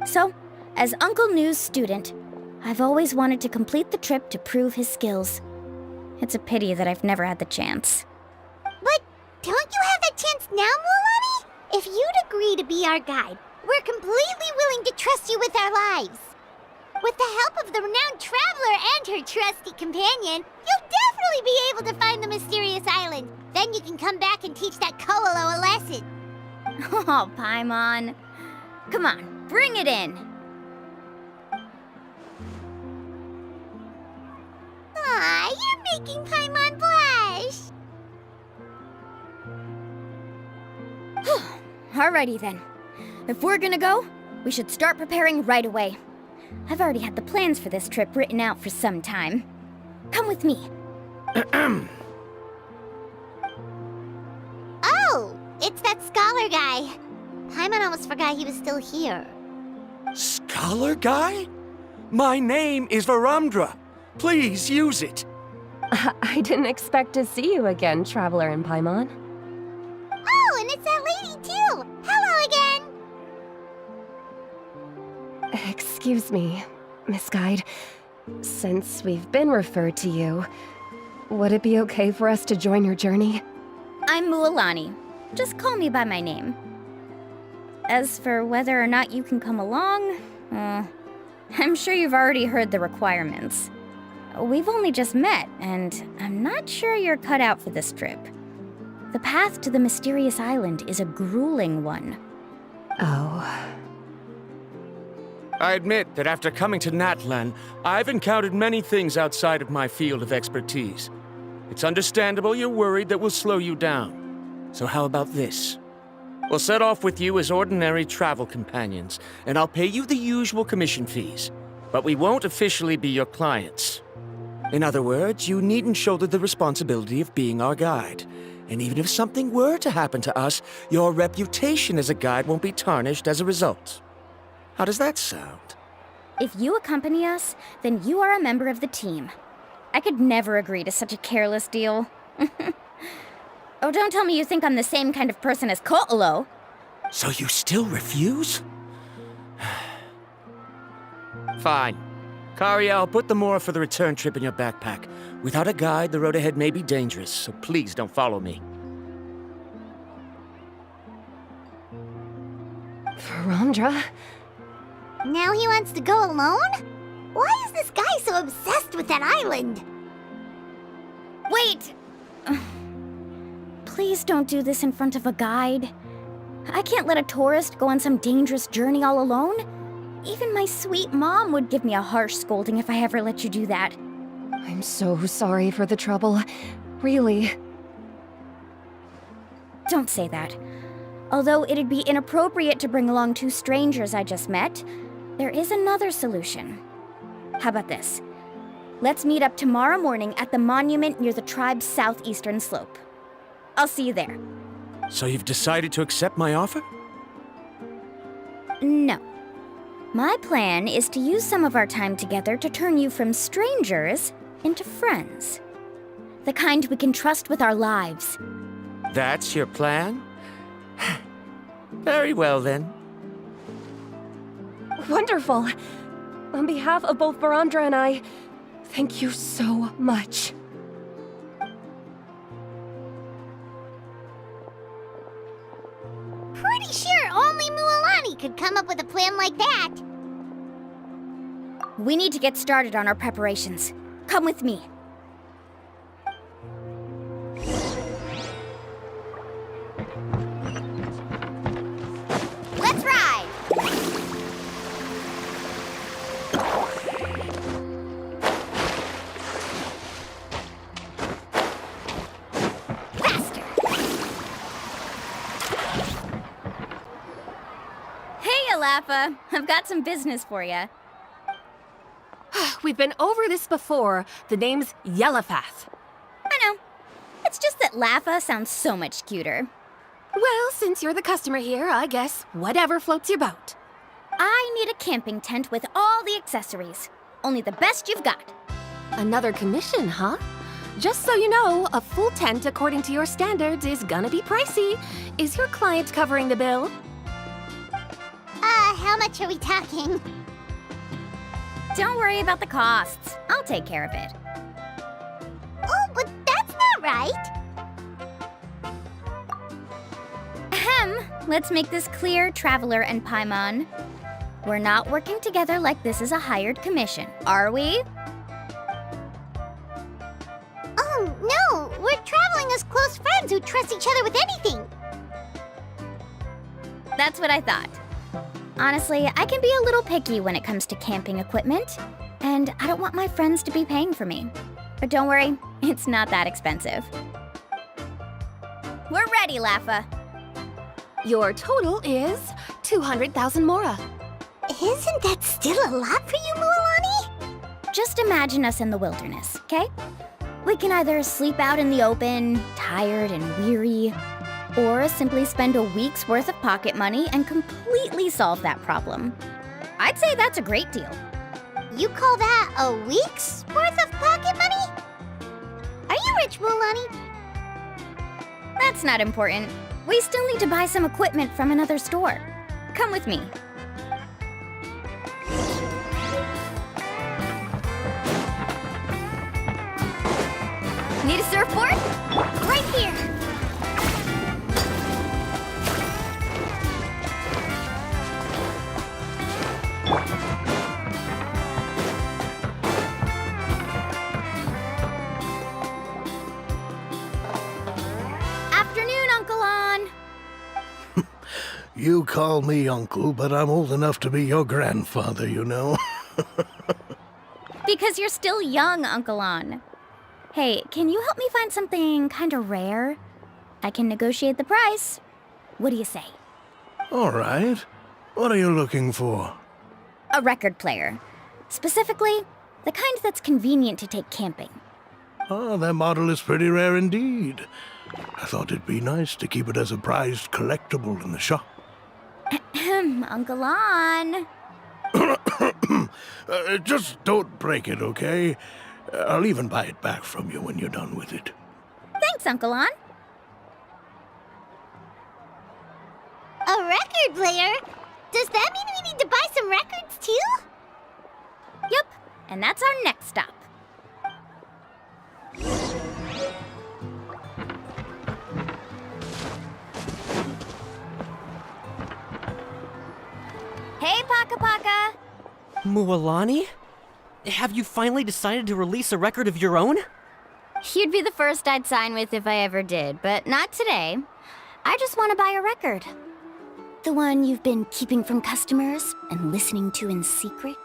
So, as Uncle Nu's student, I've always wanted to complete the trip to prove his skills. It's a pity that I've never had the chance. But don't you have that chance now, Mualani? If you'd agree to be our guide, we're completely willing to trust you with our lives. With the help of the renowned traveler and her trusty companion, you'll definitely be able to find the mysterious island. Then you can come back and teach that Ko'olo a lesson. Oh, Paimon. Come on, bring it in. Aw, you're making Paimon blush. Alrighty then. If we're gonna go, we should start preparing right away. I've already had the plans for this trip written out for some time. Come with me. Oh, it's that scholar guy. Paimon almost forgot he was still here. Scholar guy? My name is Varamdra. Please use it. I didn't expect to see you again, Traveler and Paimon. Oh, and it's that lady too. Hello again. Excuse me, Miss Guide. Since we've been referred to you, would it be okay for us to join your journey? I'm Mualani. Just call me by my name. As for whether or not you can come along, I'm sure you've already heard the requirements. We've only just met, and I'm not sure you're cut out for this trip. The path to the mysterious island is a grueling one. Oh. I admit that after coming to Natlan, I've encountered many things outside of my field of expertise. It's understandable you're worried that we'll slow you down. So how about this? We'll set off with you as ordinary travel companions, and I'll pay you the usual commission fees. But we won't officially be your clients. In other words, you needn't shoulder the responsibility of being our guide. And even if something were to happen to us, your reputation as a guide won't be tarnished as a result. How does that sound? If you accompany us, then you are a member of the team. I could never agree to such a careless deal. Oh, don't tell me you think I'm the same kind of person as Ko'olo. So you still refuse? Fine. Kariel, put the more for the return trip in your backpack. Without a guide, the road ahead may be dangerous, so please don't follow me. Varamdra? Now he wants to go alone? Why is this guy so obsessed with that island? Wait! Please don't do this in front of a guide. I can't let a tourist go on some dangerous journey all alone. Even my sweet mom would give me a harsh scolding if I ever let you do that. I'm so sorry for the trouble. Really. Don't say that. Although it'd be inappropriate to bring along two strangers I just met, there is another solution. How about this? Let's meet up tomorrow morning at the monument near the tribe's southeastern slope. I'll see you there. So you've decided to accept my offer? No. My plan is to use some of our time together to turn you from strangers into friends. The kind we can trust with our lives. That's your plan? Very well, then. Wonderful. On behalf of both Barandra and I, thank you so much. Pretty sure only Mualani could come up with a plan like that. We need to get started on our preparations. Come with me. Let's ride! Faster! Hey, Alafa. I've got some business for you. We've been over this before. The name's Yellowfath. I know. It's just that Lafa sounds so much cuter. Well, since you're the customer here, I guess whatever floats your boat. I need a camping tent with all the accessories. Only the best you've got. Another commission, huh? Just so you know, a full tent according to your standards is gonna be pricey. Is your client covering the bill? How much are we talking? Don't worry about the costs. I'll take care of it. Oh, but that's not right. Ahem. Let's make this clear, Traveler and Paimon. We're not working together like this is a hired commission, are we? Oh, no! We're traveling as close friends who trust each other with anything. That's what I thought. Honestly, I can be a little picky when it comes to camping equipment, and I don't want my friends to be paying for me. But don't worry, it's not that expensive. We're ready, Lafa. Your total is 200,000 mora. Isn't that still a lot for you, Mualani? Just imagine us in the wilderness, okay? We can either sleep out in the open, tired and weary, or simply spend a week's worth of pocket money and completely solve that problem. I'd say that's a great deal. You call that a week's worth of pocket money? Are you rich, Mualani? That's not important. We still need to buy some equipment from another store. Come with me. Need a surfboard? Right here. Afternoon, Uncle On. You call me uncle, but I'm old enough to be your grandfather, you know. Because you're still young, Uncle On. Hey, can you help me find something kinda rare? I can negotiate the price. What do you say? All right. What are you looking for? A record player. Specifically, the kind that's convenient to take camping. Oh, that model is pretty rare indeed. I thought it'd be nice to keep it as a prized collectible in the shop. Uncle On. Just don't break it, okay? I'll even buy it back from you when you're done with it. Thanks, Uncle On. A record player? Does that mean we need to buy some records too? Yep, and that's our next stop. Hey, Paka Paka! Mualani? Have you finally decided to release a record of your own? You'd be the first I'd sign with if I ever did, but not today. I just want to buy a record. The one you've been keeping from customers and listening to in secret?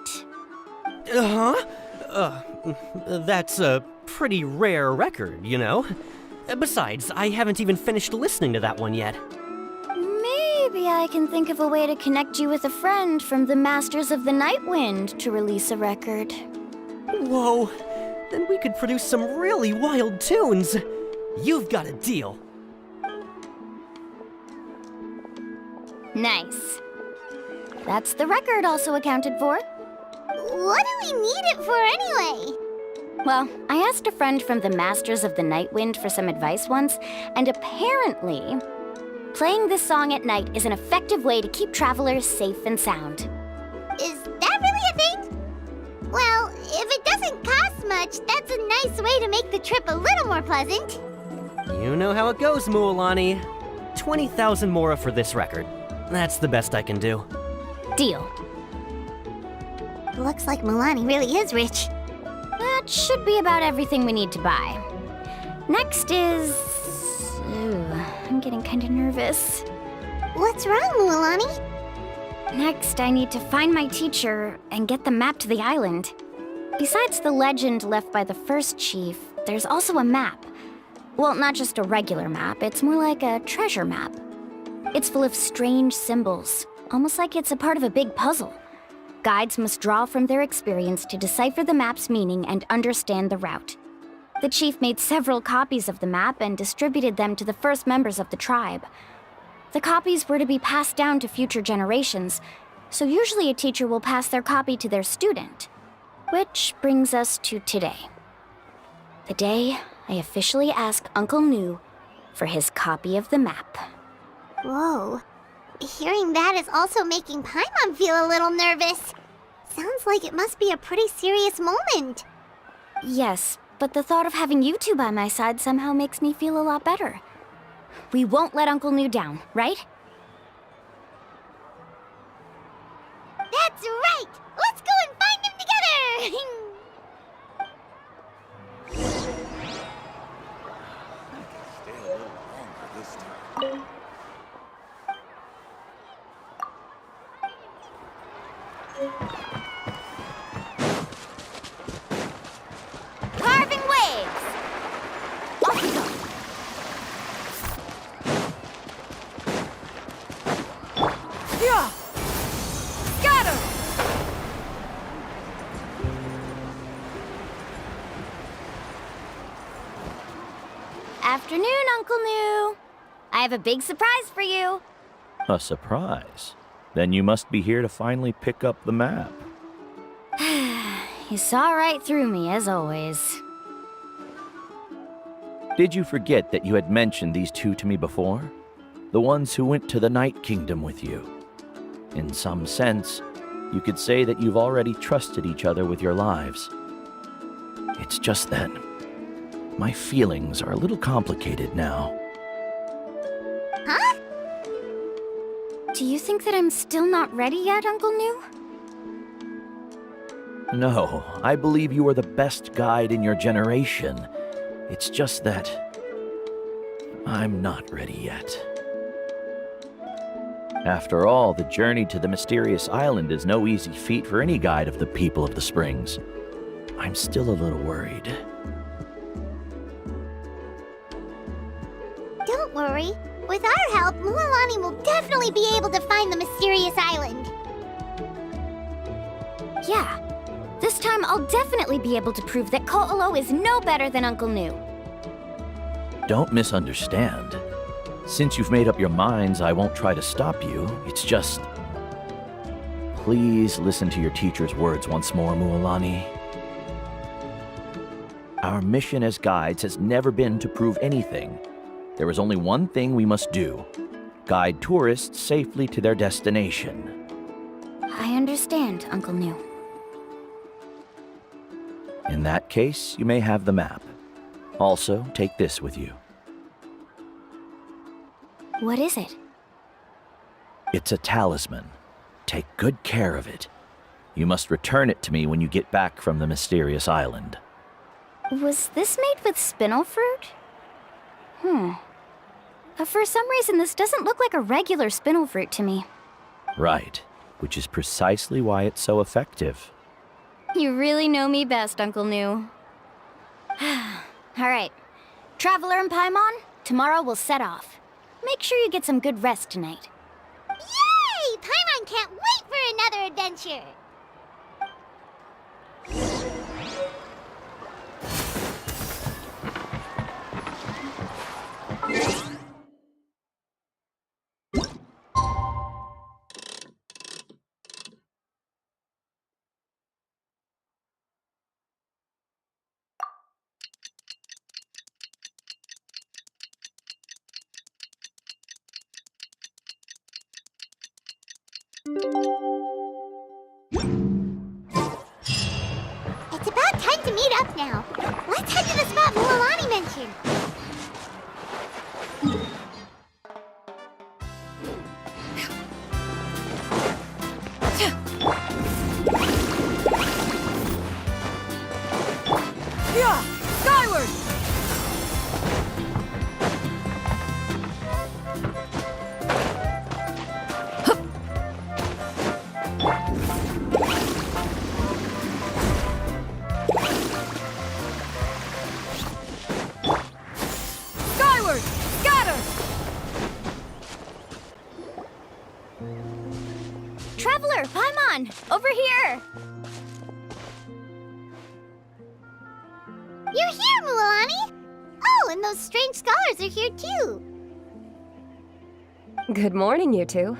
That's a pretty rare record, you know? Besides, I haven't even finished listening to that one yet. Maybe I can think of a way to connect you with a friend from the Masters of the Nightwind to release a record. Whoa, then we could produce some really wild tunes. You've got a deal. Nice. That's the record also accounted for. What do we need it for anyway? Well, I asked a friend from the Masters of the Night Wind for some advice once, and apparently, playing this song at night is an effective way to keep travelers safe and sound. Is that really a thing? Well, if it doesn't cost much, that's a nice way to make the trip a little more pleasant. You know how it goes, Mualani. 20,000 mora for this record. That's the best I can do. Deal. Looks like Mualani really is rich. That should be about everything we need to buy. Next is... Ooh, I'm getting kind of nervous. What's wrong, Mualani? Next, I need to find my teacher and get the map to the island. Besides the legend left by the first chief, there's also a map. Well, not just a regular map, it's more like a treasure map. It's full of strange symbols, almost like it's a part of a big puzzle. Guides must draw from their experience to decipher the map's meaning and understand the route. The chief made several copies of the map and distributed them to the first members of the tribe. The copies were to be passed down to future generations, so usually a teacher will pass their copy to their student. Which brings us to today. The day I officially ask Uncle Nu for his copy of the map. Whoa. Hearing that is also making Paimon feel a little nervous. Sounds like it must be a pretty serious moment. Yes, but the thought of having you two by my side somehow makes me feel a lot better. We won't let Uncle Nu down, right? That's right! Let's go and find him together! Carving waves! Off we go! Yeah! Got him! Afternoon, Uncle Nu. I have a big surprise for you. A surprise? Then you must be here to finally pick up the map. You saw right through me, as always. Did you forget that you had mentioned these two to me before? The ones who went to the Night Kingdom with you. In some sense, you could say that you've already trusted each other with your lives. It's just that my feelings are a little complicated now. Huh? Do you think that I'm still not ready yet, Uncle Nu? No, I believe you are the best guide in your generation. It's just that I'm not ready yet. After all, the journey to the mysterious island is no easy feat for any guide of the people of the springs. I'm still a little worried. Don't worry. With our help, Mualani will definitely be able to find the mysterious island. Yeah. This time I'll definitely be able to prove that Ko'olo is no better than Uncle Nu. Don't misunderstand. Since you've made up your minds, I won't try to stop you. It's just... Please listen to your teacher's words once more, Mualani. Our mission as guides has never been to prove anything. There is only one thing we must do. Guide tourists safely to their destination. I understand, Uncle Nu. In that case, you may have the map. Also, take this with you. What is it? It's a talisman. Take good care of it. You must return it to me when you get back from the mysterious island. Was this made with spinel fruit? For some reason, this doesn't look like a regular spinel fruit to me. Right, which is precisely why it's so effective. You really know me best, Uncle Nu. All right. Traveler and Paimon, tomorrow we'll set off. Make sure you get some good rest tonight. Yay! Paimon can't wait for another adventure! It's about time to meet up now. Let's head to the spot Mualani mentioned. Yeah! Skyward! Skyward! Scatter! Traveler, Paimon! Over here! You're here, Mualani! Oh, and those strange scholars are here too. Good morning, you two.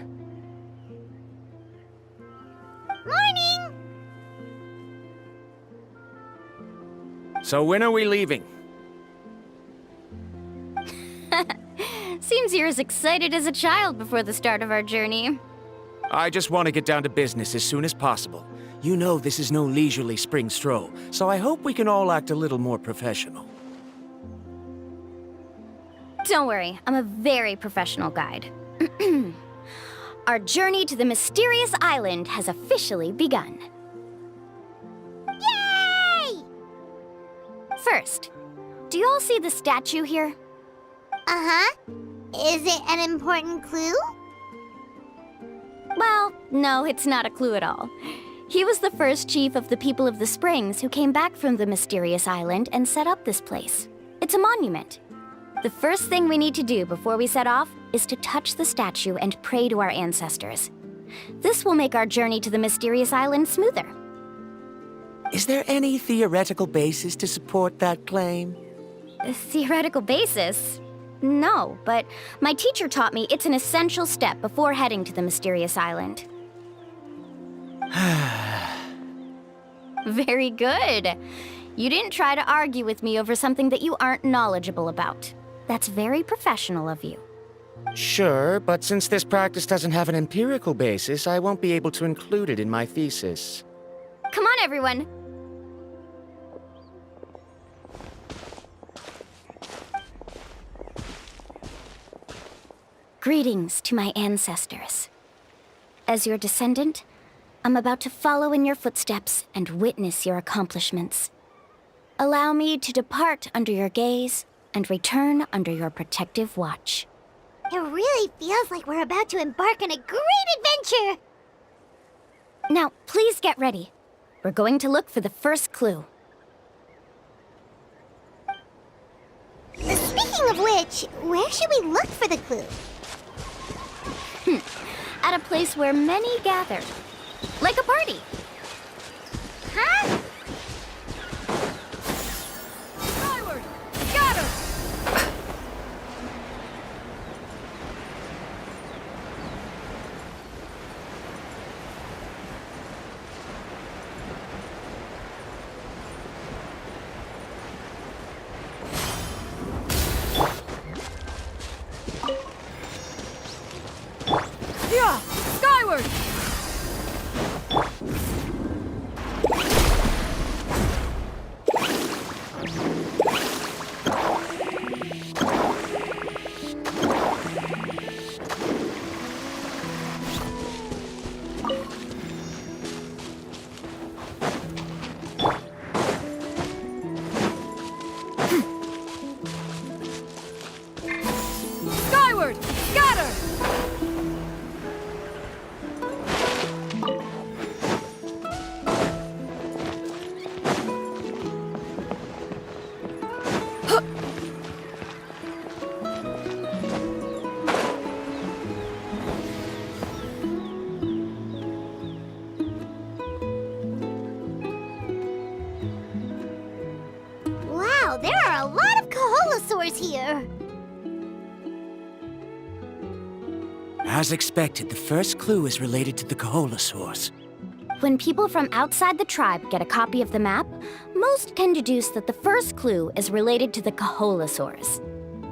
Morning! So when are we leaving? Seems you're as excited as a child before the start of our journey. I just want to get down to business as soon as possible. You know this is no leisurely spring stroll, so I hope we can all act a little more professional. Don't worry, I'm a very professional guide. Our journey to the mysterious island has officially begun. Yay! First, do you all see the statue here? Uh-huh. Is it an important clue? Well, no, it's not a clue at all. He was the first chief of the people of the Springs who came back from the mysterious island and set up this place. It's a monument. The first thing we need to do before we set off is to touch the statue and pray to our ancestors. This will make our journey to the mysterious island smoother. Is there any theoretical basis to support that claim? A theoretical basis? No, but my teacher taught me it's an essential step before heading to the mysterious island. Very good. You didn't try to argue with me over something that you aren't knowledgeable about. That's very professional of you. Sure, but since this practice doesn't have an empirical basis, I won't be able to include it in my thesis. Come on, everyone. Greetings to my ancestors. As your descendant, I'm about to follow in your footsteps and witness your accomplishments. Allow me to depart under your gaze and return under your protective watch. It really feels like we're about to embark on a great adventure! Now, please get ready. We're going to look for the first clue. Speaking of which, where should we look for the clue? At a place where many gather. Like a party. Huh? Skyward! Scatter! Yeah! Skyward! Skyward! Scatter! Wow, there are a lot of Kaholosaurs here! As expected, the first clue is related to the Kaholosaurs. When people from outside the tribe get a copy of the map, most can deduce that the first clue is related to the Kaholosaurs.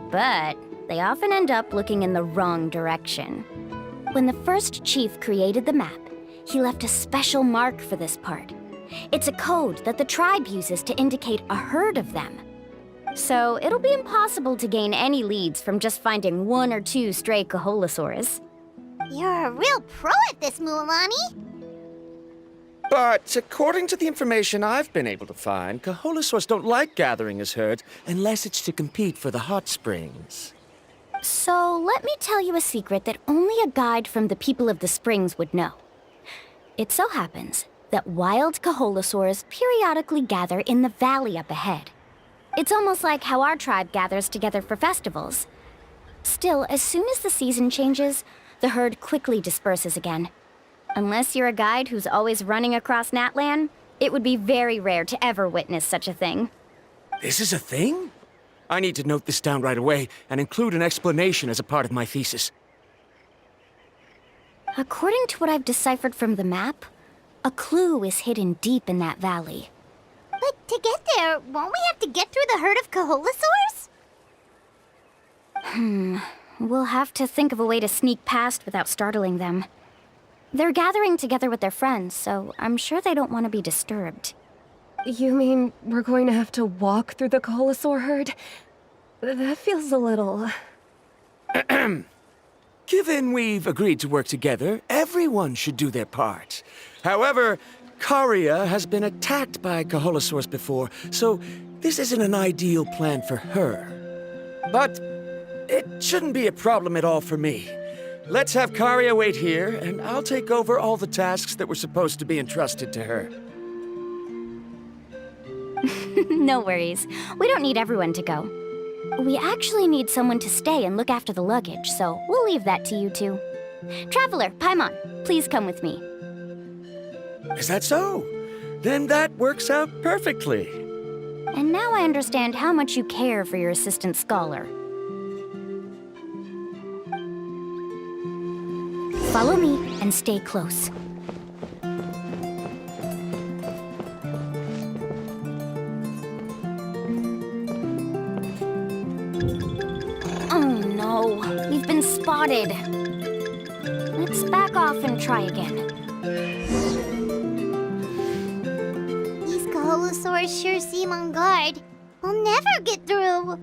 But they often end up looking in the wrong direction. When the first chief created the map, he left a special mark for this part. It's a code that the tribe uses to indicate a herd of them. So it'll be impossible to gain any leads from just finding 1 or 2 stray Kaholosaurs. You're a real pro at this, Mualani. But according to the information I've been able to find, Kaholosaurs don't like gathering as herds unless it's to compete for the hot springs. So let me tell you a secret that only a guide from the people of the springs would know. It so happens that wild Kaholosaurs periodically gather in the valley up ahead. It's almost like how our tribe gathers together for festivals. Still, as soon as the season changes, the herd quickly disperses again. Unless you're a guide who's always running across Natlan, it would be very rare to ever witness such a thing. This is a thing? I need to note this down right away and include an explanation as a part of my thesis. According to what I've deciphered from the map, a clue is hidden deep in that valley. But to get there, won't we have to get through the herd of Kaholosaurs? We'll have to think of a way to sneak past without startling them. They're gathering together with their friends, so I'm sure they don't want to be disturbed. You mean we're going to have to walk through the Kaholosaur herd? That feels a little... Given we've agreed to work together, everyone should do their part. However, Karia has been attacked by Kaholosaurs before, so this isn't an ideal plan for her. But it shouldn't be a problem at all for me. Let's have Karia wait here, and I'll take over all the tasks that were supposed to be entrusted to her. No worries. We don't need everyone to go. We actually need someone to stay and look after the luggage, so we'll leave that to you two. Traveler, Paimon, please come with me. Is that so? Then that works out perfectly. And now I understand how much you care for your assistant scholar. Follow me and stay close. Oh no, we've been spotted. Let's back off and try again. These Kaholosaurs sure seem on guard. We'll never get through.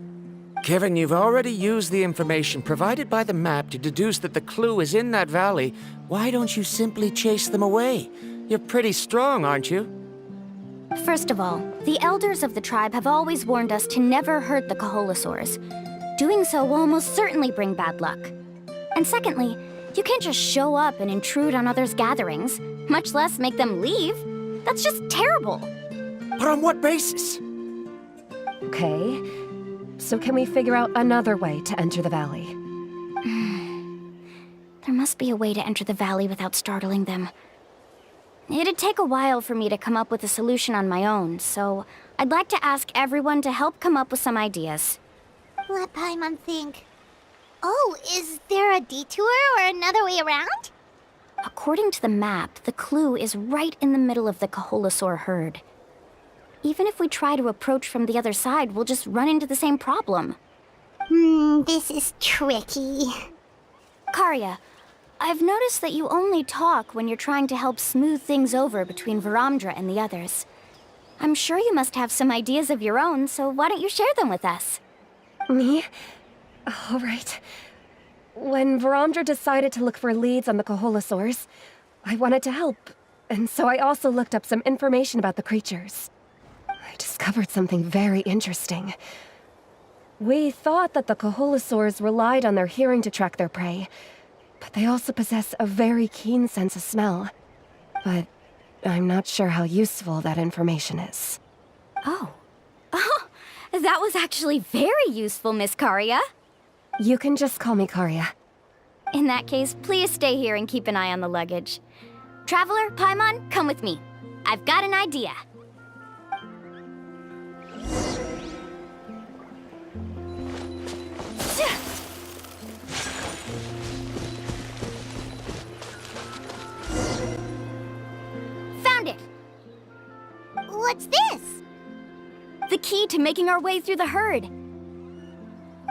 Kevin, you've already used the information provided by the map to deduce that the clue is in that valley. Why don't you simply chase them away? You're pretty strong, aren't you? First of all, the elders of the tribe have always warned us to never hurt the Kaholosaurs. Doing so will almost certainly bring bad luck. And secondly, you can't just show up and intrude on others' gatherings, much less make them leave. That's just terrible. But on what basis? Okay, so can we figure out another way to enter the valley? There must be a way to enter the valley without startling them. It'd take a while for me to come up with a solution on my own, so I'd like to ask everyone to help come up with some ideas. Let Paimon think. Oh, is there a detour or another way around? According to the map, the clue is right in the middle of the Kaholosaur herd. Even if we try to approach from the other side, we'll just run into the same problem. This is tricky. Karia, I've noticed that you only talk when you're trying to help smooth things over between Varamdra and the others. I'm sure you must have some ideas of your own, so why don't you share them with us? Me? All right. When Varamdra decided to look for leads on the Kaholosaurs, I wanted to help, and so I also looked up some information about the creatures. I discovered something very interesting. We thought that the Kaholosaurs relied on their hearing to track their prey, but they also possess a very keen sense of smell. But I'm not sure how useful that information is. Oh, that was actually very useful, Miss Karia. You can just call me Karia. In that case, please stay here and keep an eye on the luggage. Traveler, Paimon, come with me. I've got an idea. Found it! What's this? The key to making our way through the herd.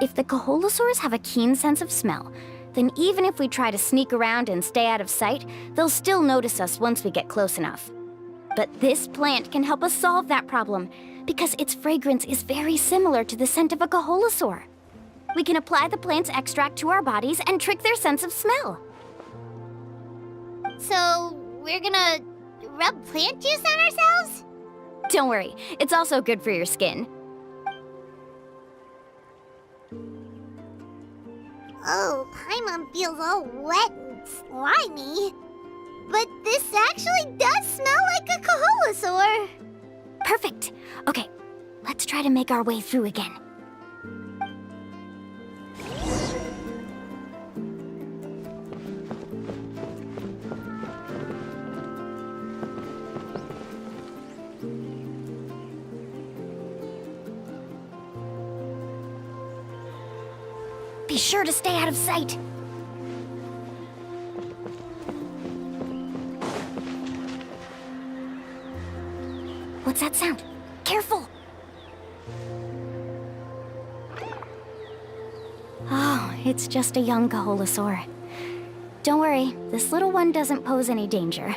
If the Kaholosaurs have a keen sense of smell, then even if we try to sneak around and stay out of sight, they'll still notice us once we get close enough. But this plant can help us solve that problem, because its fragrance is very similar to the scent of a Kaholosaur. We can apply the plant's extract to our bodies and trick their sense of smell. So, we're gonna rub plant juice on ourselves? Don't worry, it's also good for your skin. Oh, Paimon feels all wet and slimy. But this actually does smell like a Kaholosaur. Perfect. Okay, let's try to make our way through again. Be sure to stay out of sight. What's that sound? Careful! Oh, it's just a young Kaholosaur. Don't worry, this little one doesn't pose any danger.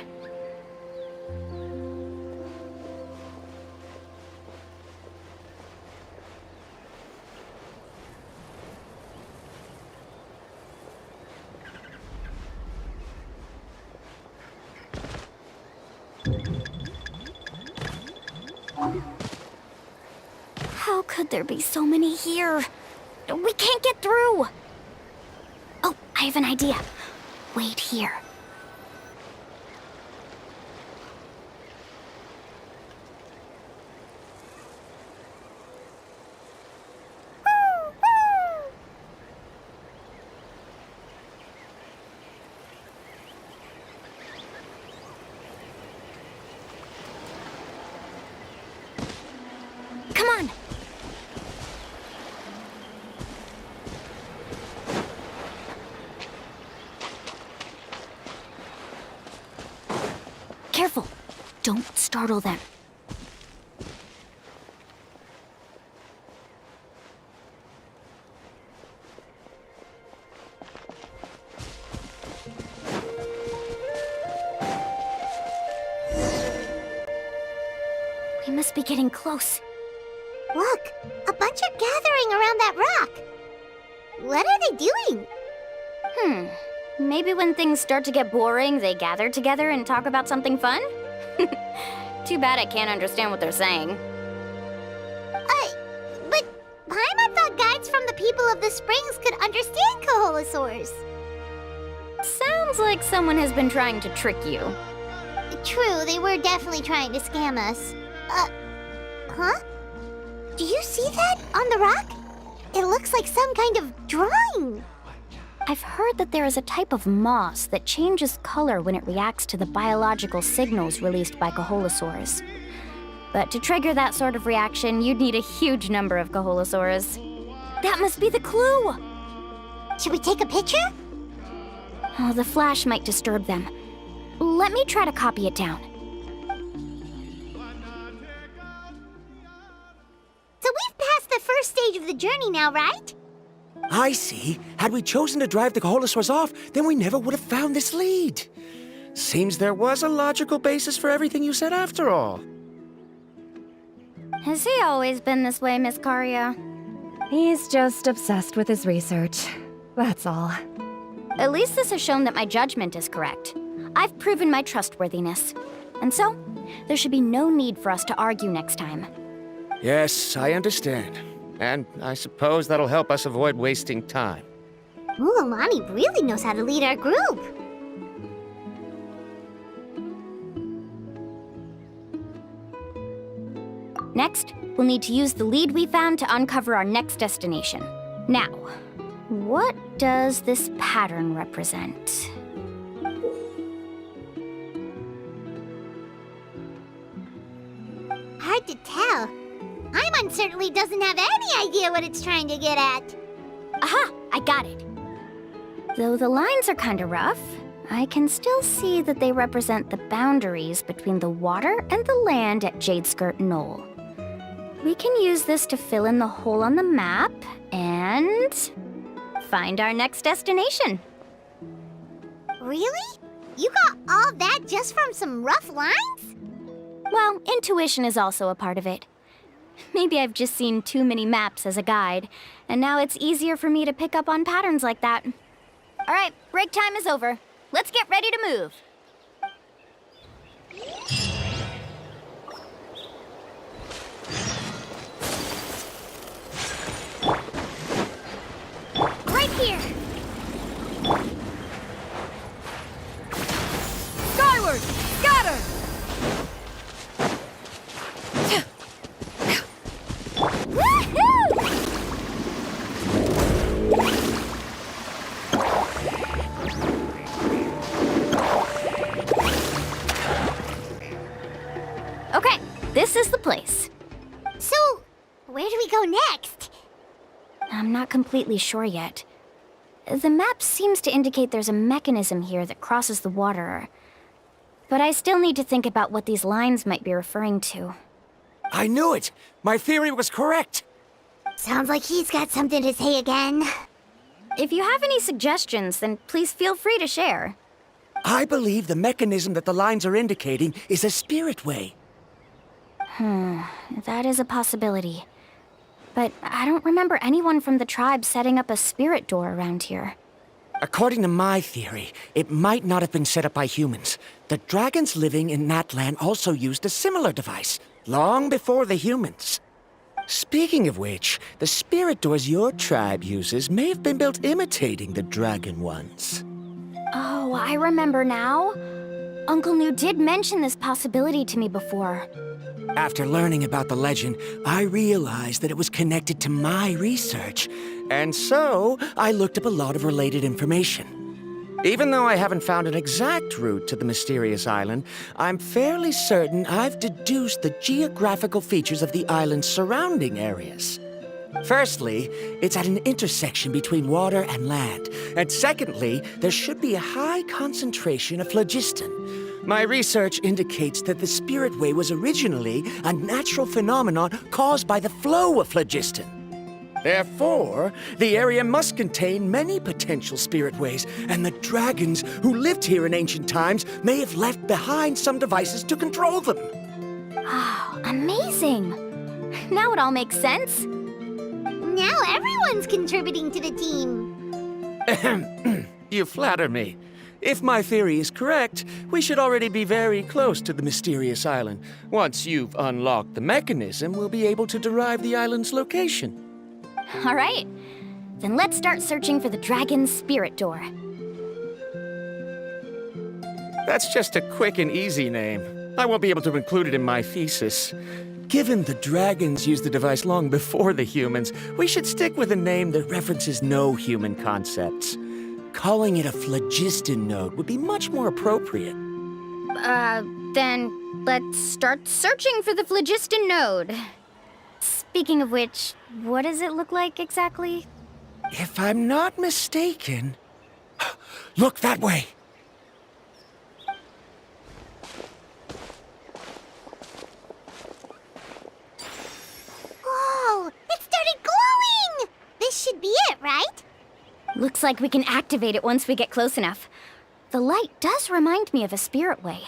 How could there be so many here? We can't get through! Oh, I have an idea. Wait here. Come on! Careful! Don't startle them. We must be getting close. Look, a bunch are gathering around that rock. What are they doing? Maybe when things start to get boring, they gather together and talk about something fun? Too bad I can't understand what they're saying. But Paimon thought guides from the people of the springs could understand Kaholosaurs. Sounds like someone has been trying to trick you. True, they were definitely trying to scam us. Huh? Do you see that on the rock? It looks like some kind of drawing. I've heard that there is a type of moss that changes color when it reacts to the biological signals released by Kaholosaurs. But to trigger that sort of reaction, you'd need a huge number of Kaholosaurs. That must be the clue! Should we take a picture? Oh, the flash might disturb them. Let me try to copy it down. So we've passed the first stage of the journey now, right? I see. Had we chosen to drive the Kaholosaurs off, then we never would have found this lead. Seems there was a logical basis for everything you said after all. Has he always been this way, Miss Karia? He's just obsessed with his research. That's all. At least this has shown that my judgment is correct. I've proven my trustworthiness. And so, there should be no need for us to argue next time. Yes, I understand. And I suppose that'll help us avoid wasting time. Mualani really knows how to lead our group. Next, we'll need to use the lead we found to uncover our next destination. Now, what does this pattern represent? Hard to tell. Paimon certainly doesn't have any idea what it's trying to get at. Aha! I got it. Though the lines are kinda rough, I can still see that they represent the boundaries between the water and the land at Jadeskirt Knoll. We can use this to fill in the hole on the map and find our next destination. Really? You got all that just from some rough lines? Well, intuition is also a part of it. Maybe I've just seen too many maps as a guide, and now it's easier for me to pick up on patterns like that. All right, break time is over. Let's get ready to move. Right here! Skyward! Scatter! Woohoo! Okay, this is the place. So, where do we go next? I'm not completely sure yet. The map seems to indicate there's a mechanism here that crosses the water. But I still need to think about what these lines might be referring to. I knew it! My theory was correct! Sounds like he's got something to say again. If you have any suggestions, then please feel free to share. I believe the mechanism that the lines are indicating is a spirit way. That is a possibility. But I don't remember anyone from the tribe setting up a spirit door around here. According to my theory, it might not have been set up by humans. The dragons living in that land also used a similar device, long before the humans. Speaking of which, the spirit doors your tribe uses may have been built imitating the dragon ones. Oh, I remember now. Uncle New did mention this possibility to me before. After learning about the legend, I realized that it was connected to my research, and so I looked up a lot of related information. Even though I haven't found an exact route to the mysterious island, I'm fairly certain I've deduced the geographical features of the island's surrounding areas. Firstly, it's at an intersection between water and land, and secondly, there should be a high concentration of phlogiston. My research indicates that the Spirit Way was originally a natural phenomenon caused by the flow of phlogiston. Therefore, the area must contain many potential spirit ways, and the dragons who lived here in ancient times may have left behind some devices to control them. Oh, amazing! Now it all makes sense. Now everyone's contributing to the team. You flatter me. If my theory is correct, we should already be very close to the mysterious island. Once you've unlocked the mechanism, we'll be able to derive the island's location. All right. Then let's start searching for the dragon's spirit door. That's just a quick and easy name. I won't be able to include it in my thesis. Given the dragons used the device long before the humans, we should stick with a name that references no human concepts. Calling it a phlogiston node would be much more appropriate. Then let's start searching for the phlogiston node. Speaking of which, what does it look like exactly? If I'm not mistaken... Look that way! Whoa! It started glowing! This should be it, right? Looks like we can activate it once we get close enough. The light does remind me of a spirit way.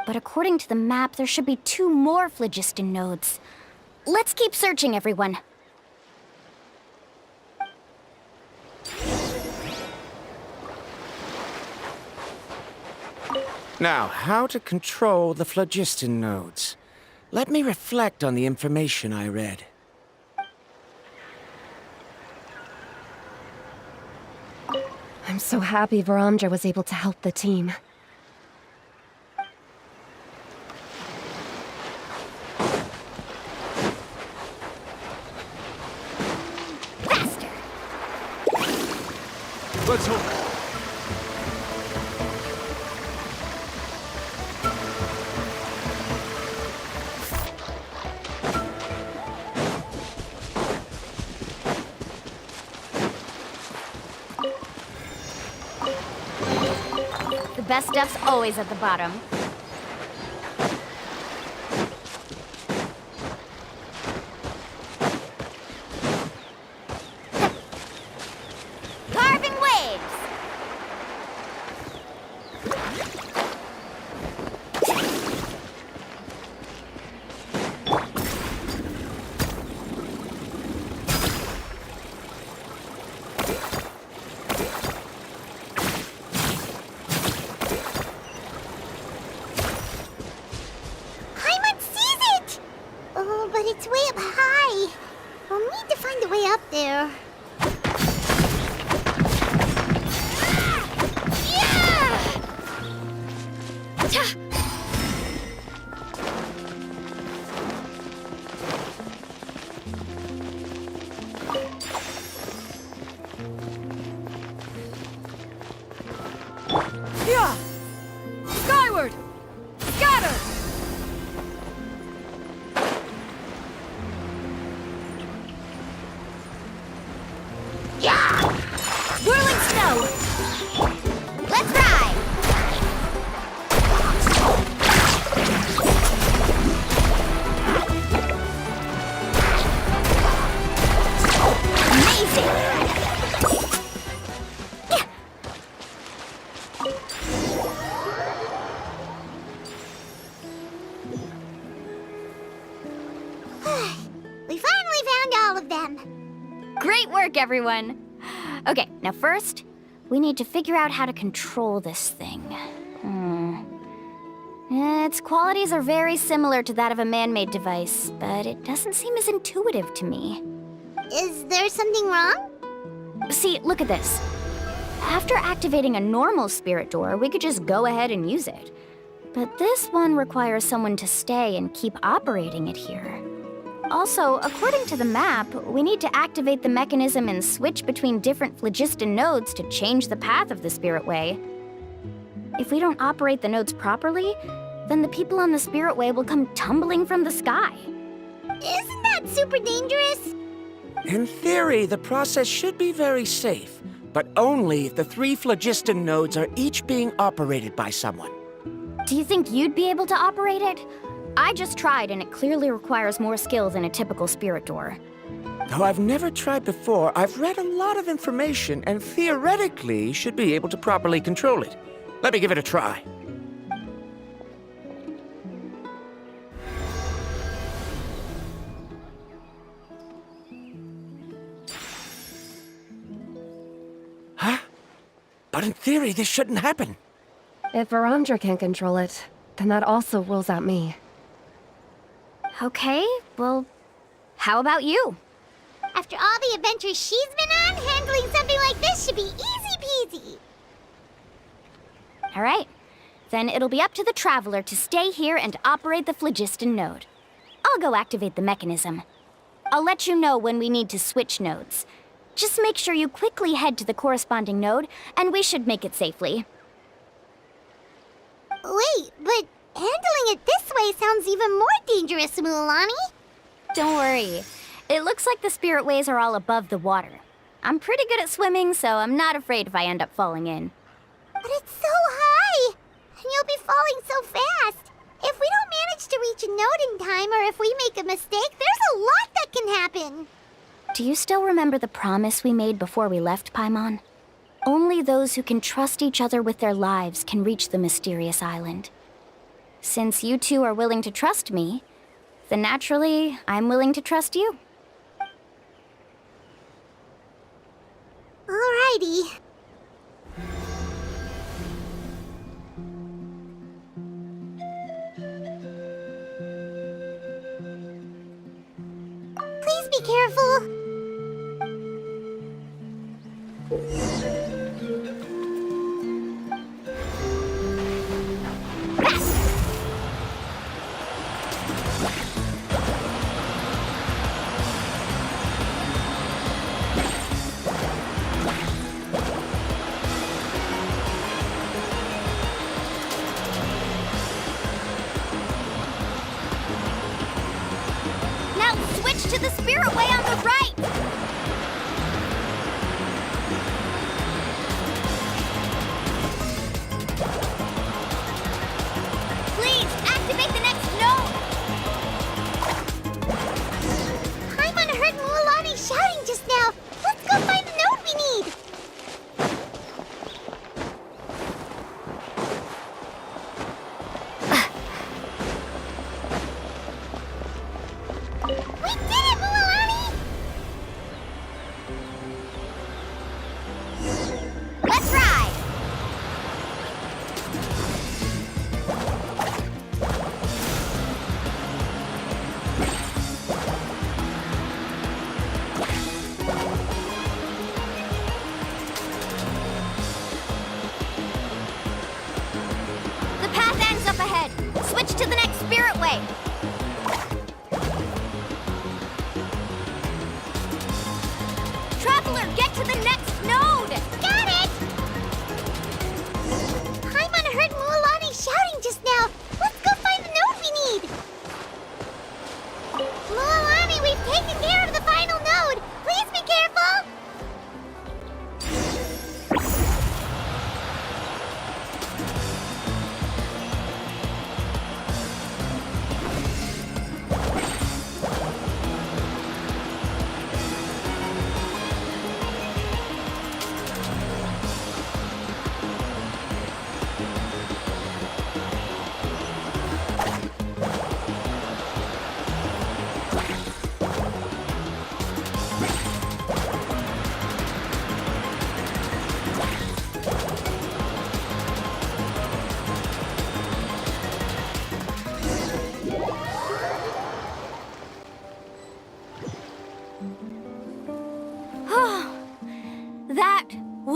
But according to the map, there should be 2 more phlogiston nodes. Let's keep searching, everyone. Now, how to control the phlogiston nodes. Let me reflect on the information I read. I'm so happy Varamdra was able to help the team. Faster! Let's hope. The best stuff's always at the bottom. go! Let's ride! Amazing! We finally found all of them. Great work, everyone! Okay, now first, we need to figure out how to control this thing. Its qualities are very similar to that of a man-made device, but it doesn't seem as intuitive to me. Is there something wrong? See, look at this. After activating a normal spirit door, we could just go ahead and use it. But this one requires someone to stay and keep operating it here. Also, according to the map, we need to activate the mechanism and switch between different phlogiston nodes to change the path of the Spirit Way. If we don't operate the nodes properly, then the people on the Spirit Way will come tumbling from the sky. Isn't that super dangerous? In theory, the process should be very safe, but only if the 3 phlogiston nodes are each being operated by someone. Do you think you'd be able to operate it? I just tried, and it clearly requires more skill than a typical spirit door. Though I've never tried before, I've read a lot of information and theoretically should be able to properly control it. Let me give it a try. Huh? But in theory, this shouldn't happen. If Verandra can control it, then that also rules out me. Okay, well, how about you? After all the adventures she's been on, handling something like this should be easy peasy. All right, then it'll be up to the Traveler to stay here and operate the phlogiston node. I'll go activate the mechanism. I'll let you know when we need to switch nodes. Just make sure you quickly head to the corresponding node, and we should make it safely. Wait, but handling it this way sounds even more dangerous, Mualani. Don't worry. It looks like the spirit ways are all above the water. I'm pretty good at swimming, so I'm not afraid if I end up falling in. But it's so high, and you'll be falling so fast. If we don't manage to reach a node in time, or if we make a mistake, there's a lot that can happen. Do you still remember the promise we made before we left, Paimon? Only those who can trust each other with their lives can reach the mysterious island. Since you two are willing to trust me, then naturally, I'm willing to trust you. Alrighty. Please be careful. Now switch to the spirit way on the right! Please, activate the next node! Paimon heard Mualani shouting just now. Let's go find the node we need. We did it, Mualani! Let's ride! The path ends up ahead. Switch to the next spirit way. Traveler, get to the next node! Got it! Paimon heard Mualani shouting just now. Let's go find the node we need. Mualani, we've taken care of the final node. Please be careful.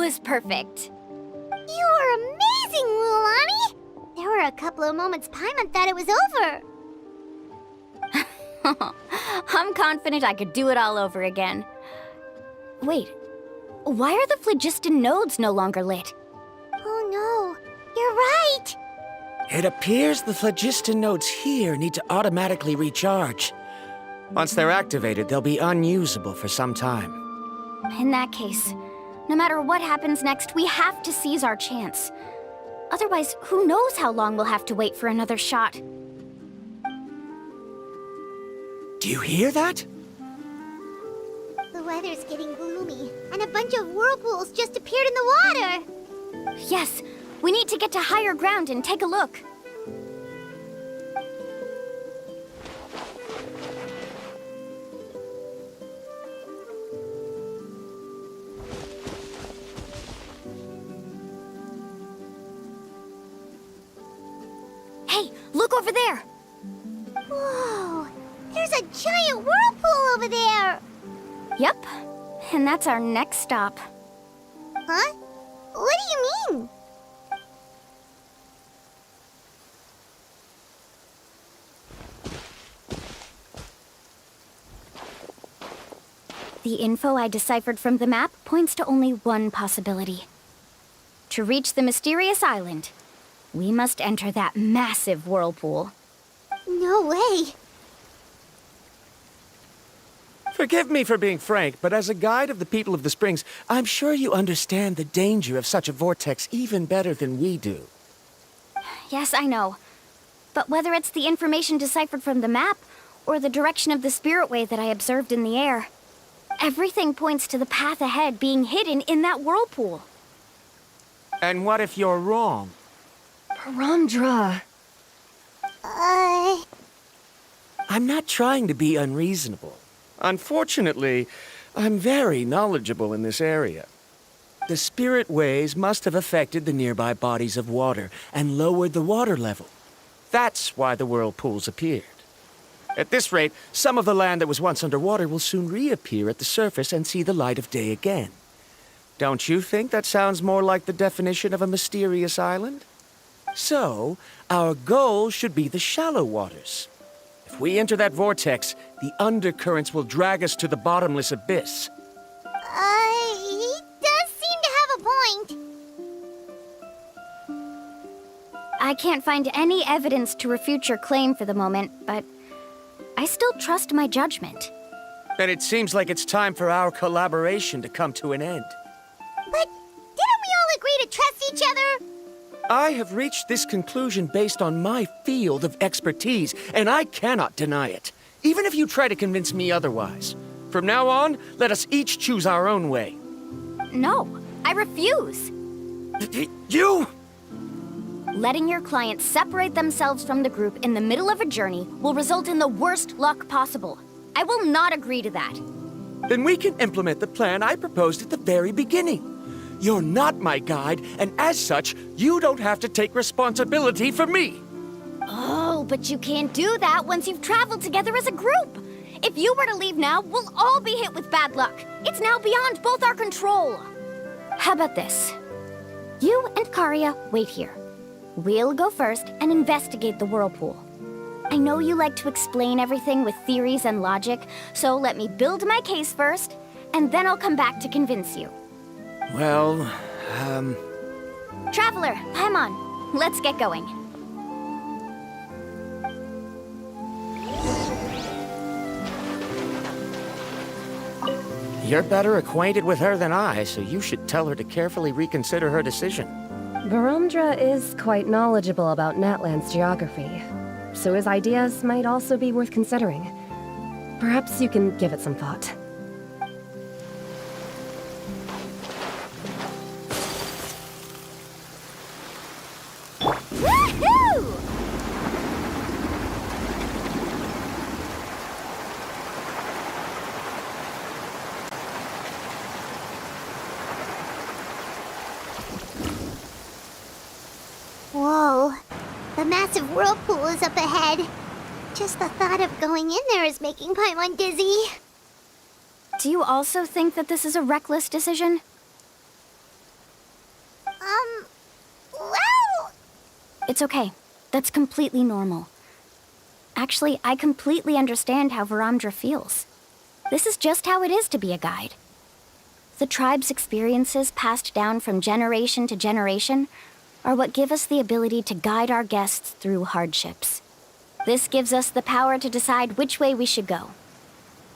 was perfect. You were amazing, Mualani! There were a couple of moments Paimon thought it was over. I'm confident I could do it all over again. Wait, why are the phlogiston nodes no longer lit? Oh no, you're right! It appears the phlogiston nodes here need to automatically recharge. Once they're activated, they'll be unusable for some time. In that case, no matter what happens next, we have to seize our chance. Otherwise, who knows how long we'll have to wait for another shot. Do you hear that? The weather's getting gloomy, and a bunch of whirlpools just appeared in the water! Yes, we need to get to higher ground and take a look. Hey, look over there! Whoa! There's a giant whirlpool over there! Yep, and that's our next stop. Huh? What do you mean? The info I deciphered from the map points to only one possibility. To reach the mysterious island, we must enter that massive whirlpool. No way! Forgive me for being frank, but as a guide of the people of the Springs, I'm sure you understand the danger of such a vortex even better than we do. Yes, I know. But whether it's the information deciphered from the map, or the direction of the spirit wave that I observed in the air, everything points to the path ahead being hidden in that whirlpool. And what if you're wrong? Paramdra. I'm not trying to be unreasonable. Unfortunately, I'm very knowledgeable in this area. The spirit waves must have affected the nearby bodies of water and lowered the water level. That's why the whirlpools appeared. At this rate, some of the land that was once underwater will soon reappear at the surface and see the light of day again. Don't you think that sounds more like the definition of a mysterious island? So, our goal should be the shallow waters. If we enter that vortex, the undercurrents will drag us to the bottomless abyss. He does seem to have a point. I can't find any evidence to refute your claim for the moment, but I still trust my judgment. And it seems like it's time for our collaboration to come to an end. But didn't we all agree to trust each other? I have reached this conclusion based on my field of expertise, and I cannot deny it, even if you try to convince me otherwise. From now on, let us each choose our own way. No, I refuse. You! Letting your clients separate themselves from the group in the middle of a journey will result in the worst luck possible. I will not agree to that. Then we can implement the plan I proposed at the very beginning. You're not my guide, and as such, you don't have to take responsibility for me. Oh, but you can't do that once you've traveled together as a group. If you were to leave now, we'll all be hit with bad luck. It's now beyond both our control. How about this? You and Karia wait here. We'll go first and investigate the whirlpool. I know you like to explain everything with theories and logic, so let me build my case first, and then I'll come back to convince you. Well, Traveler, Paimon, let's get going. You're better acquainted with her than I, so you should tell her to carefully reconsider her decision. Paramdra is quite knowledgeable about Natland's geography, so his ideas might also be worth considering. Perhaps you can give it some thought. Woohoo! Whoa. The massive whirlpool is up ahead. Just the thought of going in there is making Paimon dizzy. Do you also think that this is a reckless decision? It's okay. That's completely normal. Actually, I completely understand how Varamdra feels. This is just how it is to be a guide. The tribe's experiences passed down from generation to generation are what give us the ability to guide our guests through hardships. This gives us the power to decide which way we should go.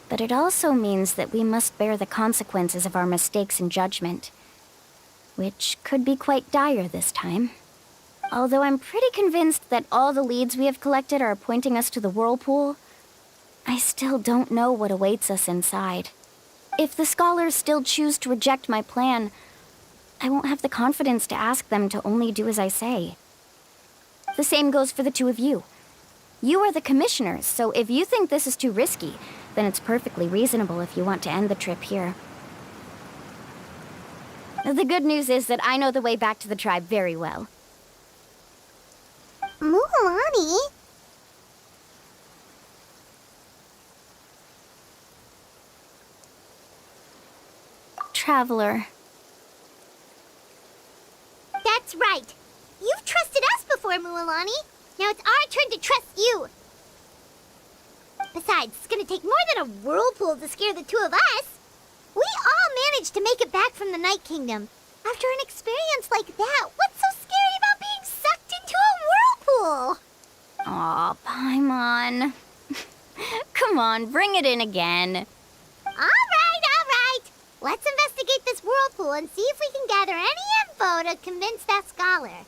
But it also means that we must bear the consequences of our mistakes and judgment, which could be quite dire this time. Although I'm pretty convinced that all the leads we have collected are pointing us to the whirlpool, I still don't know what awaits us inside. If the scholars still choose to reject my plan, I won't have the confidence to ask them to only do as I say. The same goes for the two of you. You are the commissioners, so if you think this is too risky, then it's perfectly reasonable if you want to end the trip here. The good news is that I know the way back to the tribe very well. Mualani? Traveler. That's right. You've trusted us before, Mualani. Now it's our turn to trust you. Besides, it's gonna take more than a whirlpool to scare the two of us. We all managed to make it back from the Night Kingdom. After an experience like that, what's so scary about being sucked into a whirlpool? Aw, Paimon. Come on, bring it in again. All right. Let's investigate this whirlpool and see if we can gather any info to convince that scholar.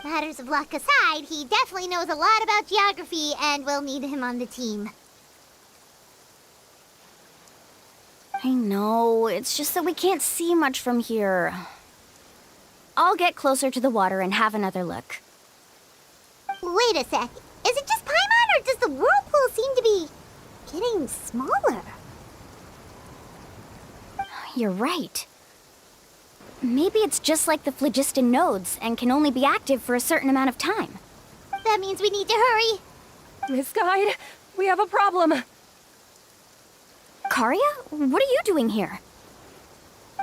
Matters of luck aside, he definitely knows a lot about geography, and we'll need him on the team. I know, it's just that we can't see much from here. I'll get closer to the water and have another look. Wait a sec. Is it just Paimon, or does the whirlpool seem to be getting smaller? You're right. Maybe it's just like the phlogiston nodes and can only be active for a certain amount of time. That means we need to hurry. Miss Guide, we have a problem. Karia, what are you doing here?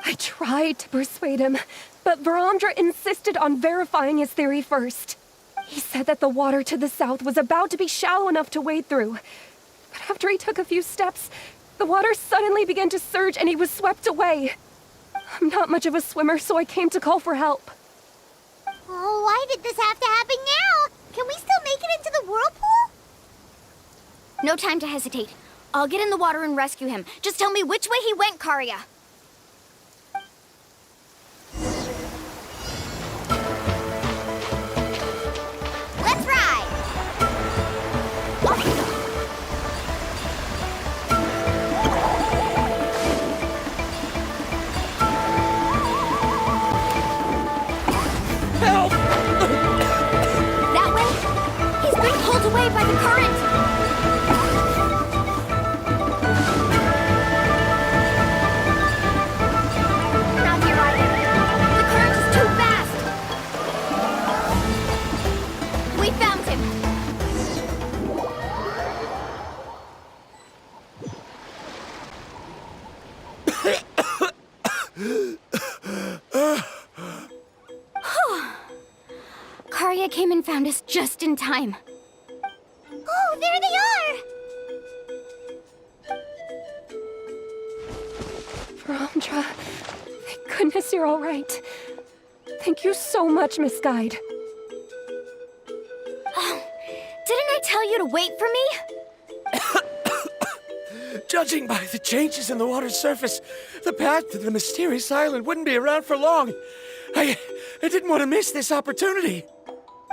I tried to persuade him, but Varamdra insisted on verifying his theory first. He said that the water to the south was about to be shallow enough to wade through. But after he took a few steps, the water suddenly began to surge and he was swept away. I'm not much of a swimmer, so I came to call for help. Oh, why did this have to happen now? Can we still make it into the whirlpool? No time to hesitate. I'll get in the water and rescue him. Just tell me which way he went, Karia. Let's ride! Help! That way? He's being pulled away by the current! Not here either. The current is too fast! We found him! Karia came and found us just in time. Oh, there they are! Varamdra, thank goodness you're all right. Thank you so much, Miss Guide. Oh, didn't I tell you to wait for me? Judging by the changes in the water's surface, the path to the mysterious island wouldn't be around for long. I didn't want to miss this opportunity.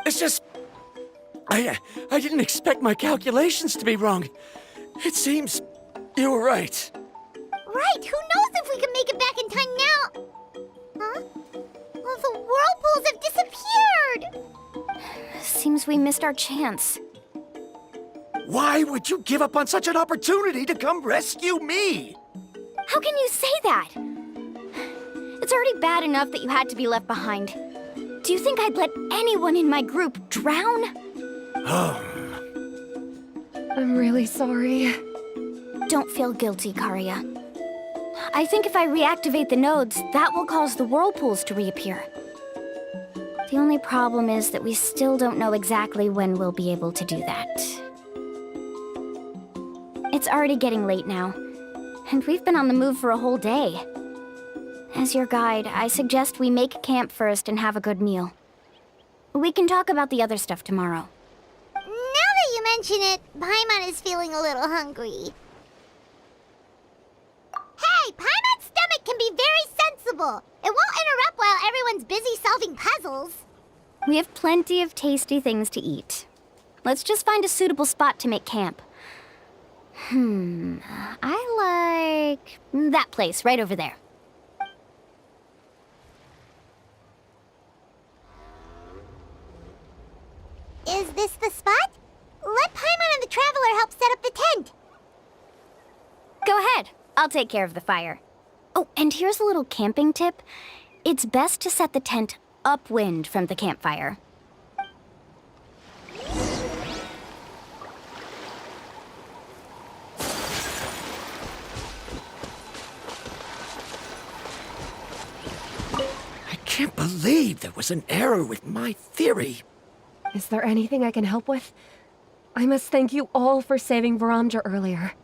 It's just... I didn't expect my calculations to be wrong. It seems you were right. Right, who knows if we can make it back in time now? Huh? Well, the whirlpools have disappeared! Seems we missed our chance. Why would you give up on such an opportunity to come rescue me? How can you say that? It's already bad enough that you had to be left behind. Do you think I'd let anyone in my group drown? I'm really sorry. Don't feel guilty, Karia. I think if I reactivate the nodes, that will cause the whirlpools to reappear. The only problem is that we still don't know exactly when we'll be able to do that. It's already getting late now, and we've been on the move for a whole day. As your guide, I suggest we make camp first and have a good meal. We can talk about the other stuff tomorrow. Now that you mention it, Paimon is feeling a little hungry. Hey, Paimon's stomach can be very sensible. It won't interrupt while everyone's busy solving puzzles. We have plenty of tasty things to eat. Let's just find a suitable spot to make camp. I like that place right over there. Is this the spot? Let Paimon and the Traveler help set up the tent. Go ahead. I'll take care of the fire. Oh, and here's a little camping tip. It's best to set the tent upwind from the campfire. I can't believe there was an error with my theory. Is there anything I can help with? I must thank you all for saving Varamja earlier.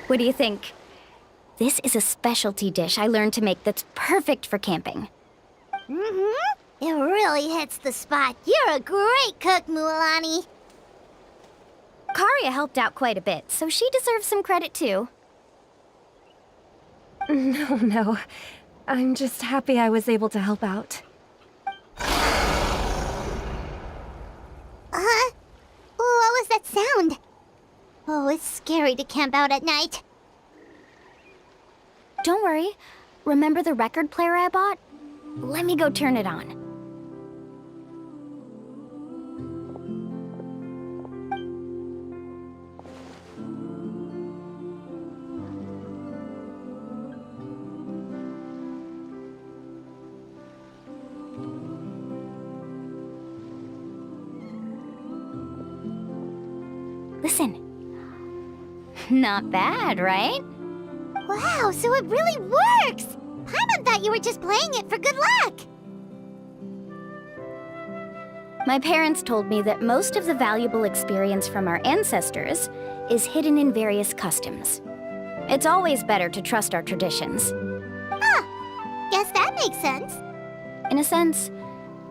What do you think? This is a specialty dish I learned to make that's perfect for camping. It really hits the spot. You're a great cook, Mualani. Karia helped out quite a bit, so she deserves some credit too. No. I'm just happy I was able to help out. What was that sound? Oh, it's scary to camp out at night. Don't worry. Remember the record player I bought? Let me go turn it on. Listen. Not bad, right? Wow, so it really works! Paimon thought you were just playing it for good luck. My parents told me that most of the valuable experience from our ancestors is hidden in various customs. It's always better to trust our traditions. Guess that makes sense. In a sense,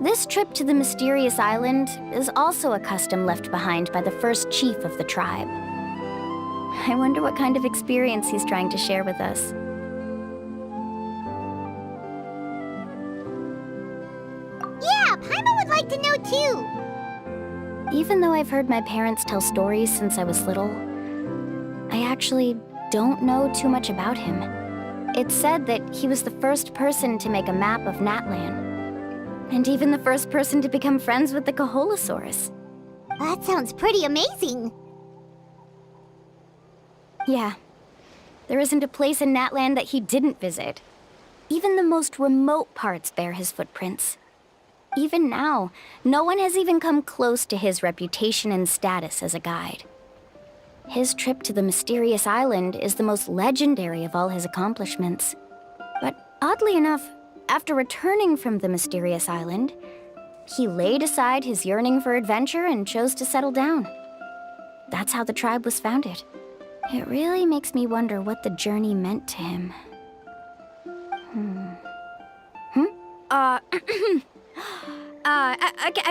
this trip to the mysterious island is also a custom left behind by the first chief of the tribe. I wonder what kind of experience he's trying to share with us. Yeah, Paimon would like to know too. Even though I've heard my parents tell stories since I was little, I actually don't know too much about him. It's said that he was the first person to make a map of Natlan, and even the first person to become friends with the Kaholosaurus. That sounds pretty amazing. Yeah. There isn't a place in Natlan that he didn't visit. Even the most remote parts bear his footprints. Even now, no one has even come close to his reputation and status as a guide. His trip to the mysterious island is the most legendary of all his accomplishments. But oddly enough, after returning from the mysterious island, he laid aside his yearning for adventure and chose to settle down. That's how the tribe was founded. It really makes me wonder what the journey meant to him. A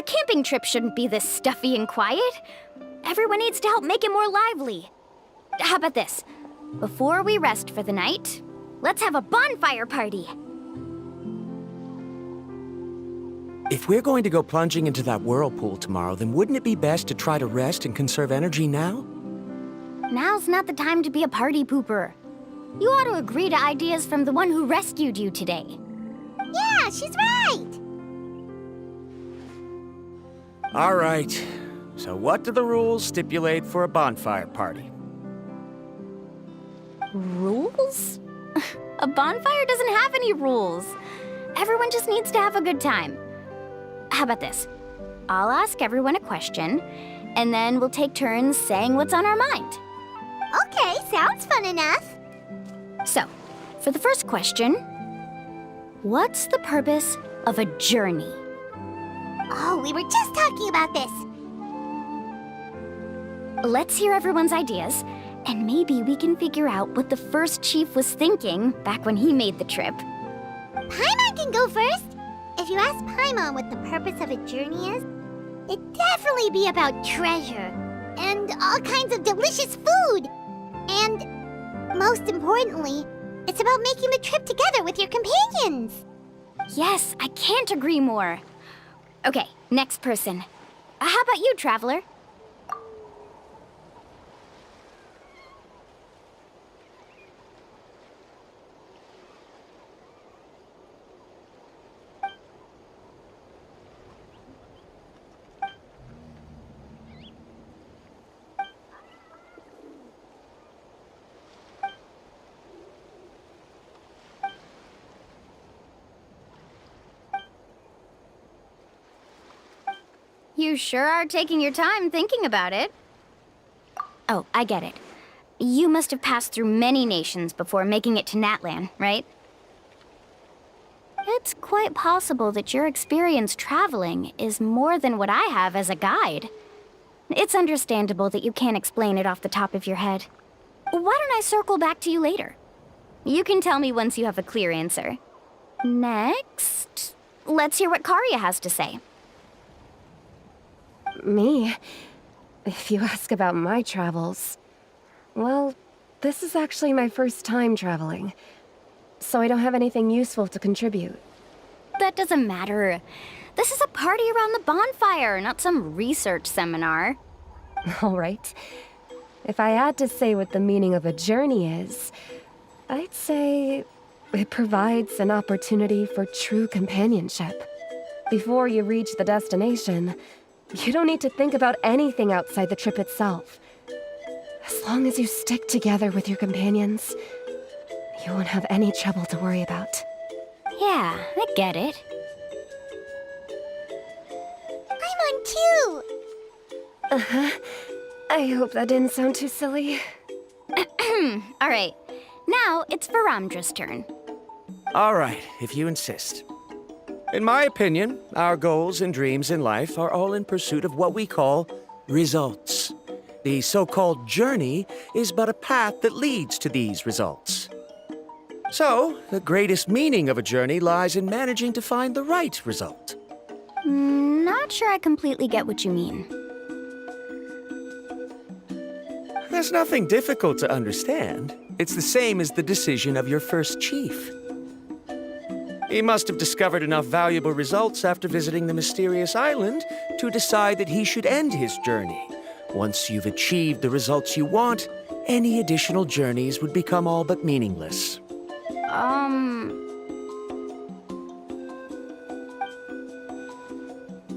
camping trip shouldn't be this stuffy and quiet. Everyone needs to help make it more lively. How about this? Before we rest for the night, let's have a bonfire party. If we're going to go plunging into that whirlpool tomorrow, then wouldn't it be best to try to rest and conserve energy now? Now's not the time to be a party pooper. You ought to agree to ideas from the one who rescued you today. Yeah, she's right. All right. So what do the rules stipulate for a bonfire party? Rules? A bonfire doesn't have any rules. Everyone just needs to have a good time. How about this? I'll ask everyone a question, and then we'll take turns saying what's on our mind. Okay, sounds fun enough. So, for the first question, what's the purpose of a journey? Oh, we were just talking about this. Let's hear everyone's ideas, and maybe we can figure out what the first chief was thinking back when he made the trip. Paimon can go first. If you ask Paimon what the purpose of a journey is, it'd definitely be about treasure and all kinds of delicious food. And most importantly, it's about making the trip together with your companions. Yes, I can't agree more. Okay, next person. How about you, Traveler? You sure are taking your time thinking about it. Oh, I get it. You must have passed through many nations before making it to Natlan, right? It's quite possible that your experience traveling is more than what I have as a guide. It's understandable that you can't explain it off the top of your head. Why don't I circle back to you later? You can tell me once you have a clear answer. Next, let's hear what Karya has to say. Me? If you ask about my travels, well, this is actually my first time traveling, so I don't have anything useful to contribute. That doesn't matter. This is a party around the bonfire, not some research seminar. All right. If I had to say what the meaning of a journey is, I'd say it provides an opportunity for true companionship. Before you reach the destination, you don't need to think about anything outside the trip itself. As long as you stick together with your companions, you won't have any trouble to worry about. Yeah, I get it. I'm on too. Uh-huh. I hope that didn't sound too silly. All right, now it's Varamdra's turn. All right, if you insist. In my opinion, our goals and dreams in life are all in pursuit of what we call results. The so-called journey is but a path that leads to these results. So, the greatest meaning of a journey lies in managing to find the right result. Not sure I completely get what you mean. There's nothing difficult to understand. It's the same as the decision of your first chief. He must have discovered enough valuable results after visiting the mysterious island to decide that he should end his journey. Once you've achieved the results you want, any additional journeys would become all but meaningless.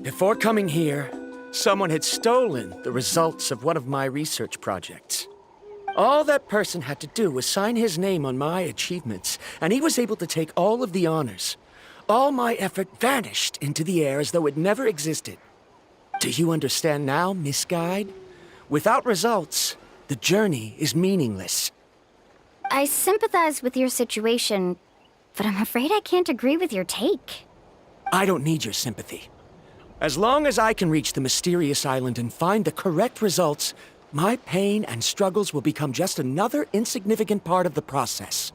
Before coming here, someone had stolen the results of one of my research projects. All that person had to do was sign his name on my achievements, and he was able to take all of the honors. All my effort vanished into the air as though it never existed. Do you understand now, Miss Guide? Without results, the journey is meaningless. I sympathize with your situation, but I'm afraid I can't agree with your take. I don't need your sympathy. As long as I can reach the mysterious island and find the correct results, my pain and struggles will become just another insignificant part of the process.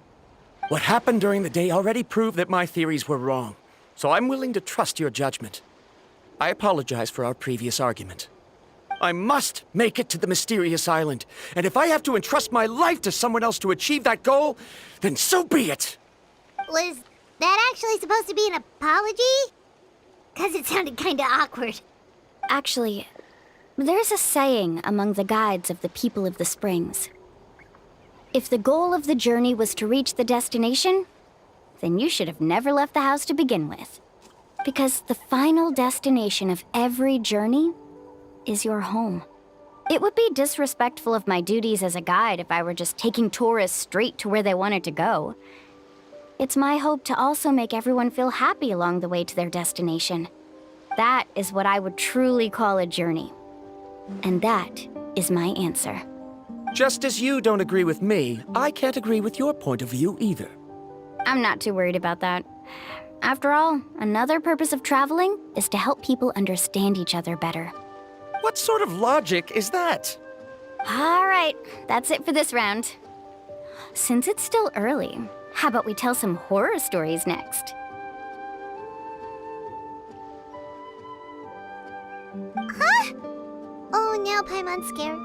What happened during the day already proved that my theories were wrong, so I'm willing to trust your judgment. I apologize for our previous argument. I must make it to the mysterious island, and if I have to entrust my life to someone else to achieve that goal, then so be it! Was that actually supposed to be an apology? 'Cause it sounded kinda awkward. Actually, there's a saying among the guides of the people of the Springs. If the goal of the journey was to reach the destination, then you should have never left the house to begin with. Because the final destination of every journey is your home. It would be disrespectful of my duties as a guide if I were just taking tourists straight to where they wanted to go. It's my hope to also make everyone feel happy along the way to their destination. That is what I would truly call a journey. And that is my answer. Just as you don't agree with me, I can't agree with your point of view either. I'm not too worried about that. After all, another purpose of traveling is to help people understand each other better. What sort of logic is that? All right, that's it for this round. Since it's still early, how about we tell some horror stories next? Huh? Oh, now Paimon's scared.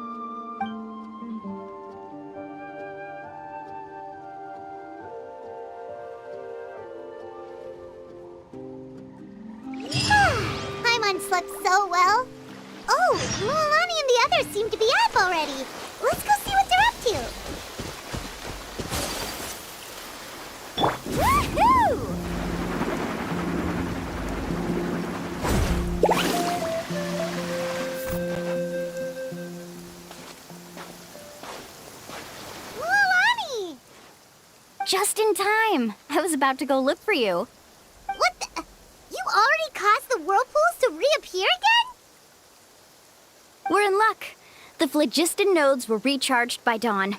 Paimon slept so well. Oh, Mualani and the others seem to be up already. Let's go see what they're up to. Woohoo! Mualani! Just in time. I was about to go look for you. What the? You already caused the whirlpools to reappear again? We're in luck. The phlogiston nodes were recharged by dawn.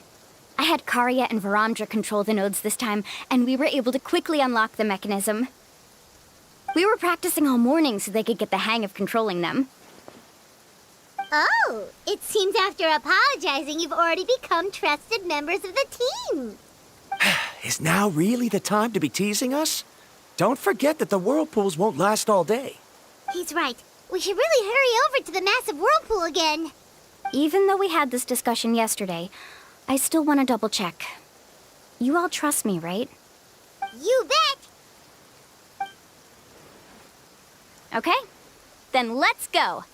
I had Karya and Varamdra control the nodes this time, and we were able to quickly unlock the mechanism. We were practicing all morning so they could get the hang of controlling them. Oh, it seems after apologizing, you've already become trusted members of the team. Is now really the time to be teasing us? Don't forget that the whirlpools won't last all day. He's right. We should really hurry over to the massive whirlpool again. Even though we had this discussion yesterday, I still want to double check. You all trust me, right? You bet! Okay, then let's go.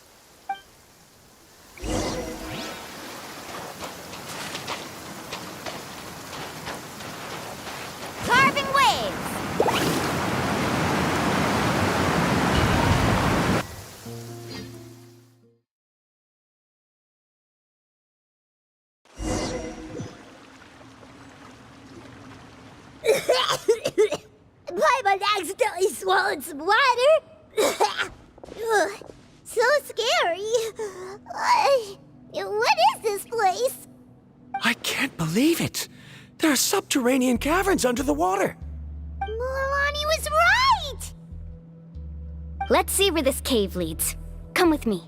Carving waves! Paimon accidentally swallowed some water. Ugh, so scary. What is this place? I can't believe it. There are subterranean caverns under the water. Mualani was right! Let's see where this cave leads. Come with me.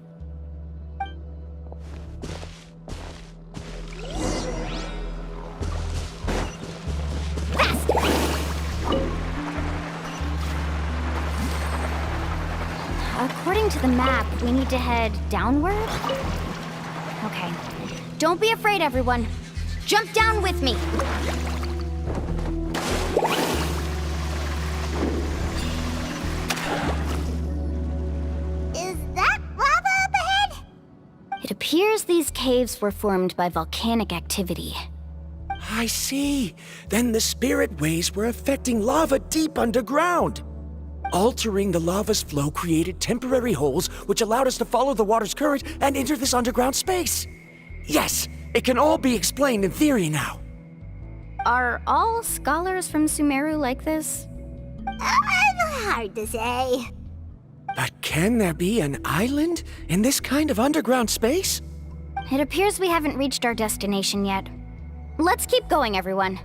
According to the map, we need to head downward? Okay. Don't be afraid, everyone. Jump down with me. Is that lava up ahead? It appears these caves were formed by volcanic activity. I see. Then the spirit waves were affecting lava deep underground. Altering the lava's flow created temporary holes which allowed us to follow the water's current and enter this underground space. Yes, it can all be explained in theory now. Are all scholars from Sumeru like this? Hard to say. But can there be an island in this kind of underground space? It appears we haven't reached our destination yet. Let's keep going, everyone.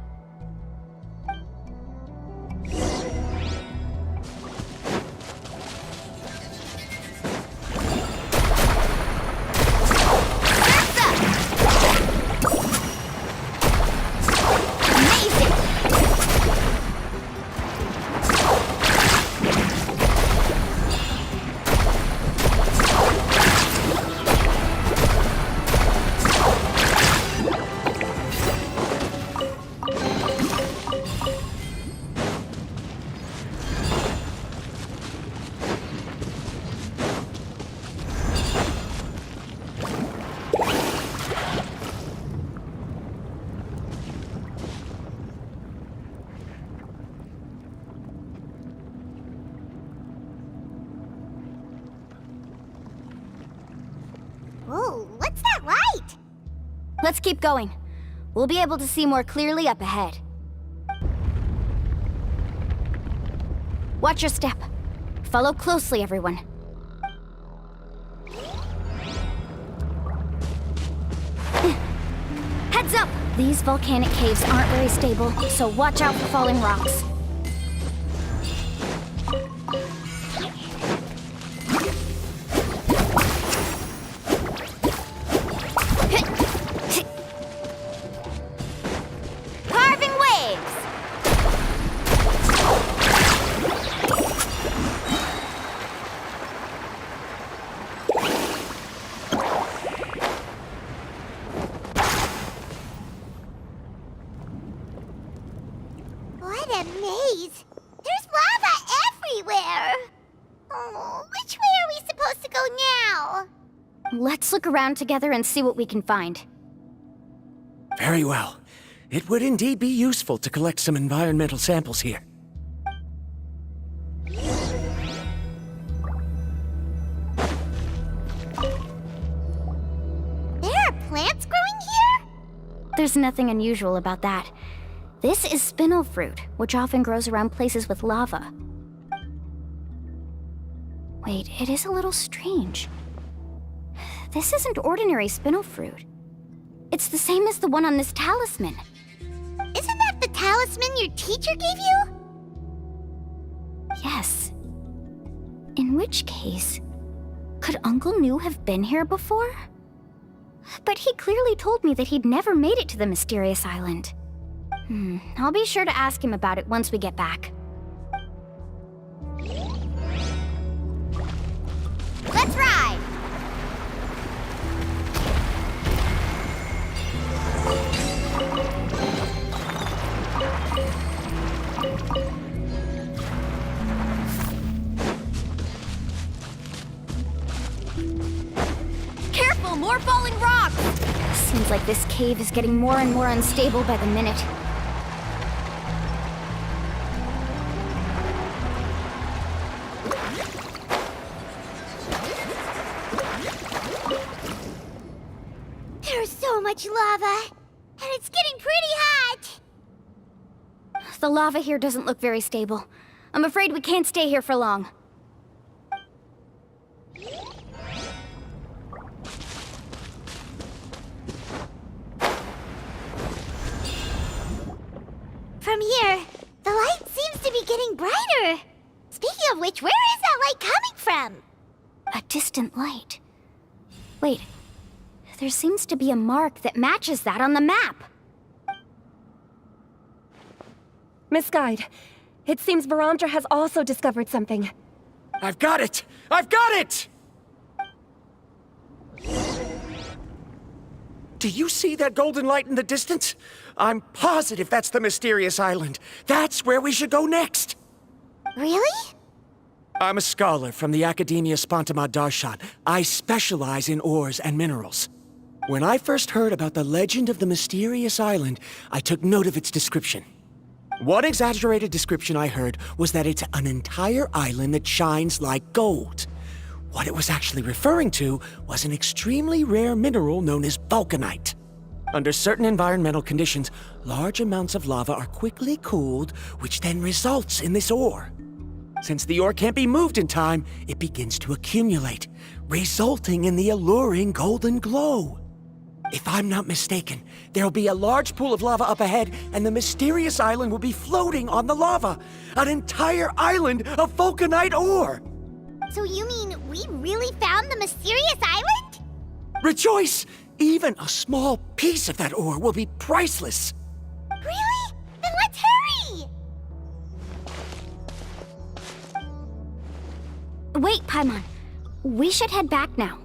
Whoa, what's that light? Let's keep going. We'll be able to see more clearly up ahead. Watch your step. Follow closely, everyone. Heads up! These volcanic caves aren't very stable, so watch out for falling rocks. Carving waves! What a maze! There's lava everywhere! Oh, which way are we supposed to go now? Let's look around together and see what we can find. Very well. It would indeed be useful to collect some environmental samples here. There are plants growing here? There's nothing unusual about that. This is spinel fruit, which often grows around places with lava. Wait, it is a little strange. This isn't ordinary spinel fruit. It's the same as the one on this talisman. Isn't that the talisman your teacher gave you? Yes. In which case, could Uncle New have been here before? But he clearly told me that he'd never made it to the mysterious island. I'll be sure to ask him about it once we get back. Let's ride! Careful, more falling rocks! Seems like this cave is getting more and more unstable by the minute. There's so much lava, and it's getting pretty hot. The lava here doesn't look very stable. I'm afraid we can't stay here for long. From here, the light seems to be getting brighter. Speaking of which, where is that light coming from? A distant light. Wait, there seems to be a mark that matches that on the map. Miss Guide, it seems Varandra has also discovered something. I've got it! I've got it! Do you see that golden light in the distance? I'm positive that's the mysterious island. That's where we should go next. Really? I'm a scholar from the Academia Spontamad Darshan. I specialize in ores and minerals. When I first heard about the legend of the mysterious island, I took note of its description. One exaggerated description I heard was that it's an entire island that shines like gold. What it was actually referring to was an extremely rare mineral known as vulcanite. Under certain environmental conditions, large amounts of lava are quickly cooled, which then results in this ore. Since the ore can't be moved in time, it begins to accumulate, resulting in the alluring golden glow. If I'm not mistaken, there'll be a large pool of lava up ahead, and the mysterious island will be floating on the lava. An entire island of vulcanite ore! So you mean we really found the mysterious island? Rejoice! Even a small piece of that ore will be priceless. Really? Then let's hurry! Wait, Paimon. We should head back now.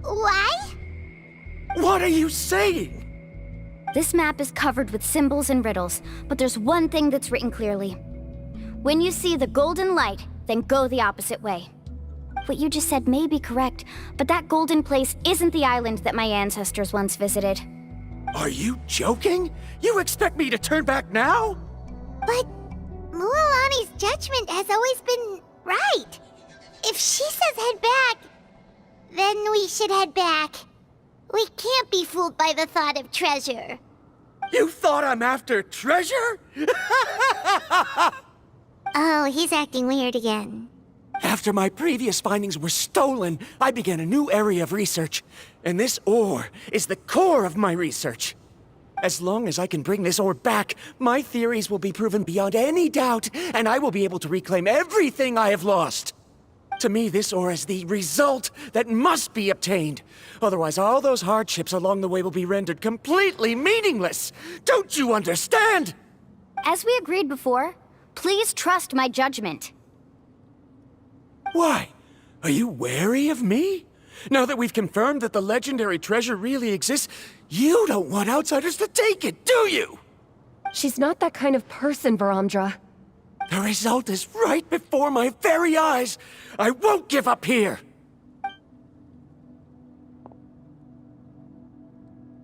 Why? What are you saying? This map is covered with symbols and riddles, but there's one thing that's written clearly. When you see the golden light, then go the opposite way. What you just said may be correct, but that golden place isn't the island that my ancestors once visited. Are you joking? You expect me to turn back now? But Mualani's judgment has always been right. If she says head back, then we should head back. We can't be fooled by the thought of treasure. You thought I'm after treasure? Oh, he's acting weird again. After my previous findings were stolen, I began a new area of research. And this ore is the core of my research. As long as I can bring this ore back, my theories will be proven beyond any doubt, and I will be able to reclaim everything I have lost. To me, this ore is the result that must be obtained. Otherwise, all those hardships along the way will be rendered completely meaningless. Don't you understand? As we agreed before, please trust my judgment. Why? Are you wary of me? Now that we've confirmed that the legendary treasure really exists, you don't want outsiders to take it, do you? She's not that kind of person, Varamdra. The result is right before my very eyes. I won't give up here.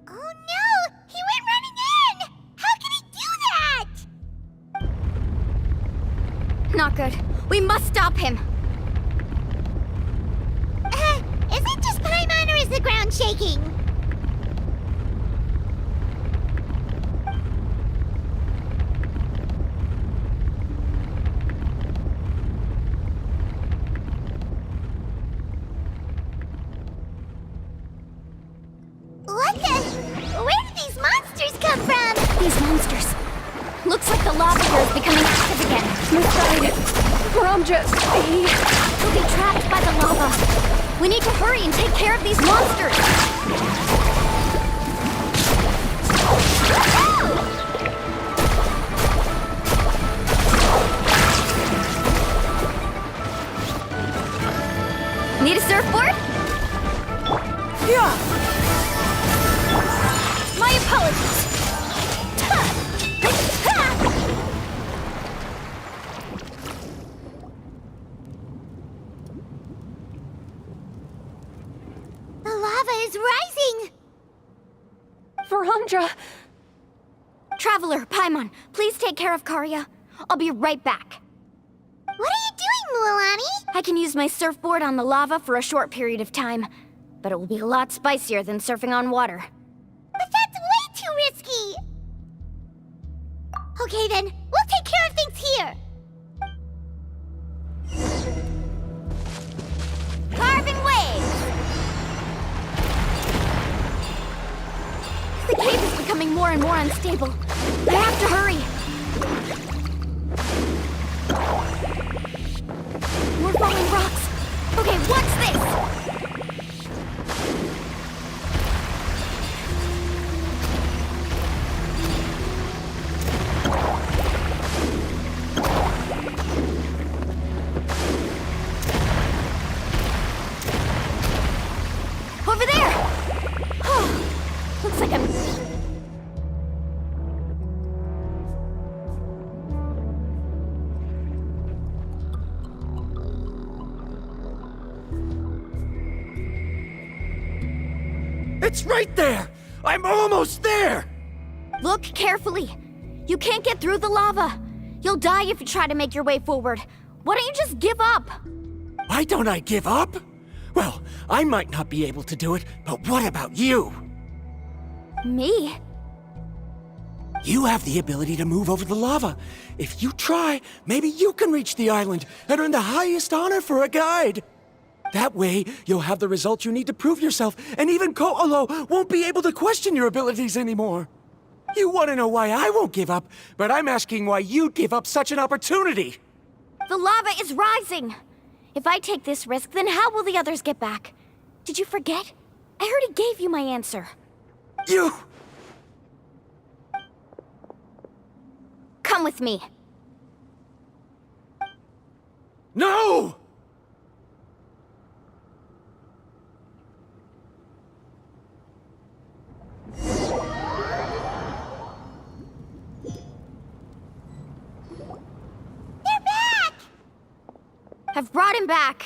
Oh no! He went running in! How can he do that? Not good. We must stop him. Is it just Paimon or is the ground shaking? What the? Where did these monsters come from? These monsters. Looks like the lava here is becoming active again. Misguided. Varamdra, He'll be trapped by the lava. We need to hurry and take care of these monsters. Need a surfboard? Yeah. My apologies. The lava is rising! Varamdra! Traveler, Paimon, please take care of Karya. I'll be right back. What are you doing, Mualani? I can use my surfboard on the lava for a short period of time, but it will be a lot spicier than surfing on water. But that's way too risky! Okay then, we'll take care of things here! Carving waves! The cave is becoming more and more unstable. I have to hurry. More falling rocks. Okay, what's this? Over there! Looks like I'm... It's right there! I'm almost there! Look carefully. You can't get through the lava. You'll die if you try to make your way forward. Why don't you just give up? Why don't I give up? Well, I might not be able to do it, but what about you? Me? You have the ability to move over the lava. If you try, maybe you can reach the island and earn the highest honor for a guide. That way, you'll have the results you need to prove yourself, and even Ko'olo won't be able to question your abilities anymore. You want to know why I won't give up, but I'm asking why you'd give up such an opportunity. The lava is rising. If I take this risk, then how will the others get back? Did you forget? I already gave you my answer. You... Come with me. No! I've brought him back.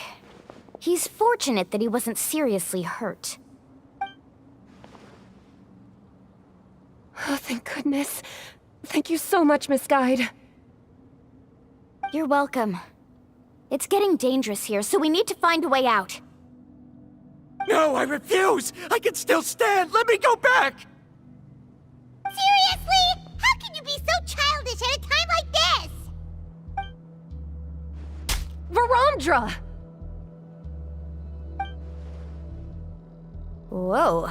He's fortunate that he wasn't seriously hurt. Oh, thank goodness. Thank you so much, Miss Guide. You're welcome. It's getting dangerous here, so we need to find a way out. No, I refuse! I can still stand! Let me go back! Seriously? How can you be so childish at a time like this? Varamdra! scoundrel! Whoa.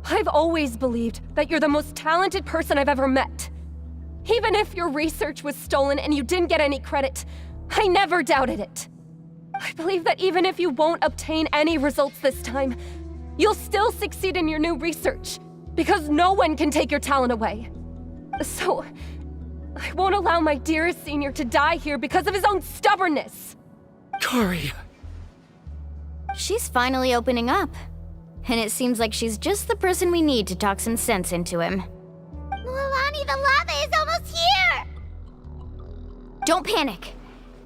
I've always believed that you're the most talented person I've ever met. Even if your research was stolen and you didn't get any credit, I never doubted it. I believe that even if you won't obtain any results this time, you'll still succeed in your new research, because no one can take your talent away. So, I won't allow my dearest senior to die here because of his own stubbornness. Kari. She's finally opening up. And it seems like she's just the person we need to talk some sense into him. Mualani, the lava is almost here! Don't panic.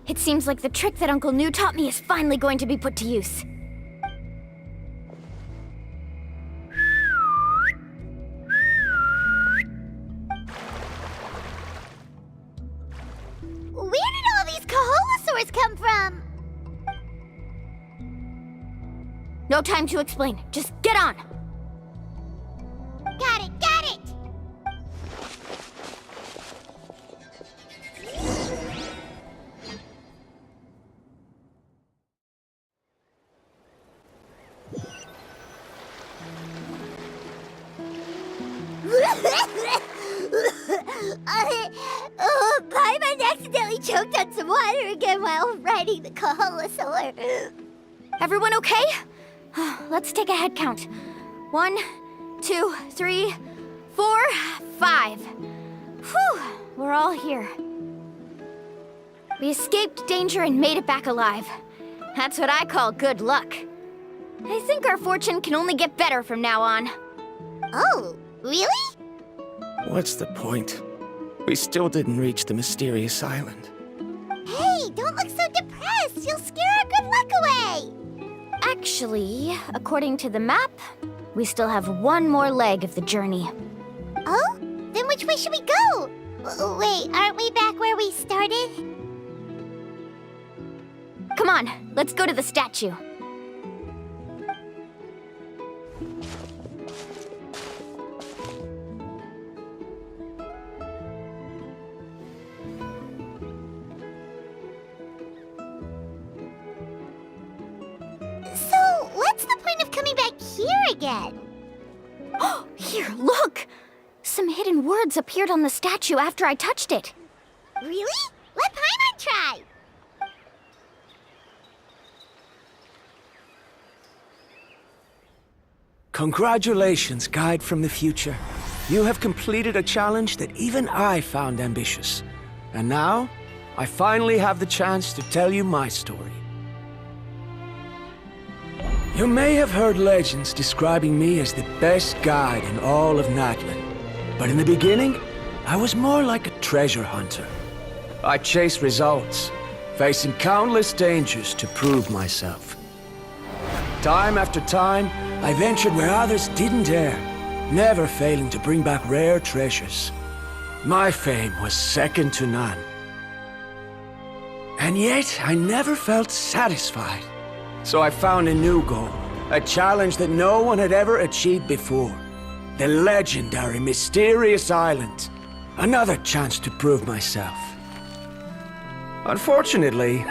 It seems like the trick that Uncle New taught me is finally going to be put to use. Where did all these Kaholosaurs come from? No time to explain. Just get on. Got it, got it! Paimon accidentally choked on some water again while riding the Kaholosaur. Everyone okay? Let's take a head count. 1, 2, 3, 4, 5. Whew, we're all here. We escaped danger and made it back alive. That's what I call good luck. I think our fortune can only get better from now on. Oh, really? What's the point? We still didn't reach the mysterious island. Hey, don't look so depressed. You'll scare our good luck away. Actually, according to the map, we still have one more leg of the journey. Oh? Then which way should we go? Wait, aren't we back where we started? Come on, let's go to the statue. So, what's the point of coming back here again? Oh, here, look! Some hidden words appeared on the statue after I touched it. Really? Let Paimon try. Congratulations, guide from the future. You have completed a challenge that even I found ambitious. And now, I finally have the chance to tell you my story. You may have heard legends describing me as the best guide in all of Natlan. But in the beginning, I was more like a treasure hunter. I chased results, facing countless dangers to prove myself. Time after time, I ventured where others didn't dare, never failing to bring back rare treasures. My fame was second to none. And yet, I never felt satisfied. So I found a new goal, a challenge that no one had ever achieved before. The legendary Mysterious Island. Another chance to prove myself. Unfortunately,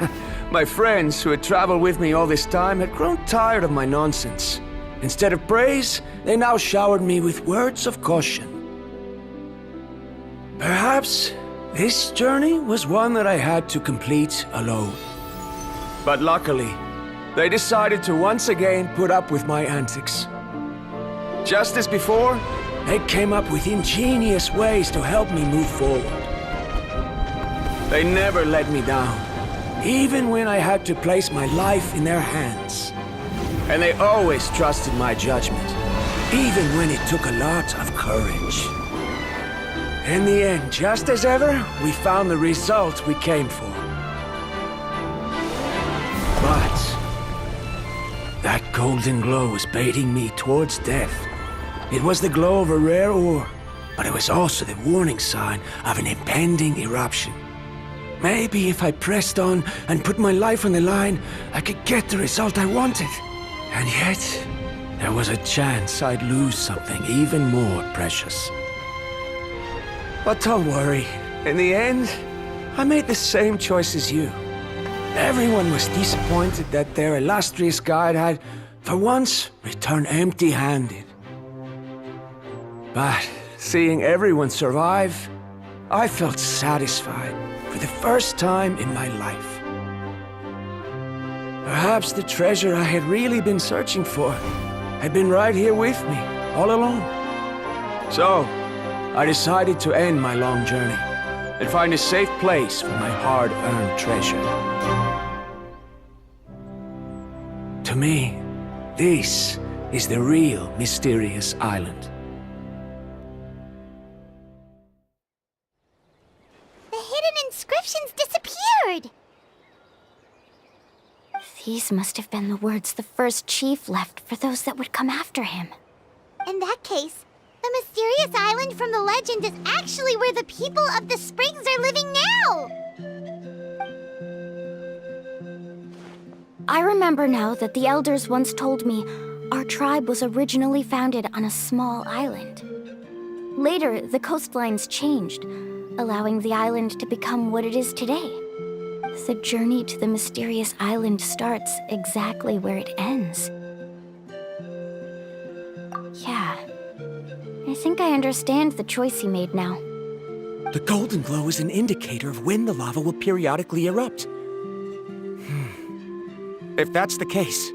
my friends who had traveled with me all this time had grown tired of my nonsense. Instead of praise, they now showered me with words of caution. Perhaps this journey was one that I had to complete alone. But luckily, they decided to once again put up with my antics. Just as before, they came up with ingenious ways to help me move forward. They never let me down, even when I had to place my life in their hands. And they always trusted my judgment, even when it took a lot of courage. In the end, just as ever, we found the result we came for. But that golden glow was baiting me towards death. It was the glow of a rare ore, but it was also the warning sign of an impending eruption. Maybe if I pressed on and put my life on the line, I could get the result I wanted. And yet, there was a chance I'd lose something even more precious. But don't worry. In the end, I made the same choice as you. Everyone was disappointed that their illustrious guide had, for once, returned empty-handed. But seeing everyone survive, I felt satisfied for the first time in my life. Perhaps the treasure I had really been searching for had been right here with me, all along. So, I decided to end my long journey and find a safe place for my hard-earned treasure. To me, this is the real mysterious island. The hidden inscriptions disappeared! These must have been the words the first chief left for those that would come after him. In that case, the mysterious island from the legend is actually where the people of the springs are living now! I remember now that the elders once told me our tribe was originally founded on a small island. Later, the coastlines changed, allowing the island to become what it is today. The journey to the mysterious island starts exactly where it ends. Yeah. I think I understand the choice he made now. The golden glow is an indicator of when the lava will periodically erupt. If that's the case,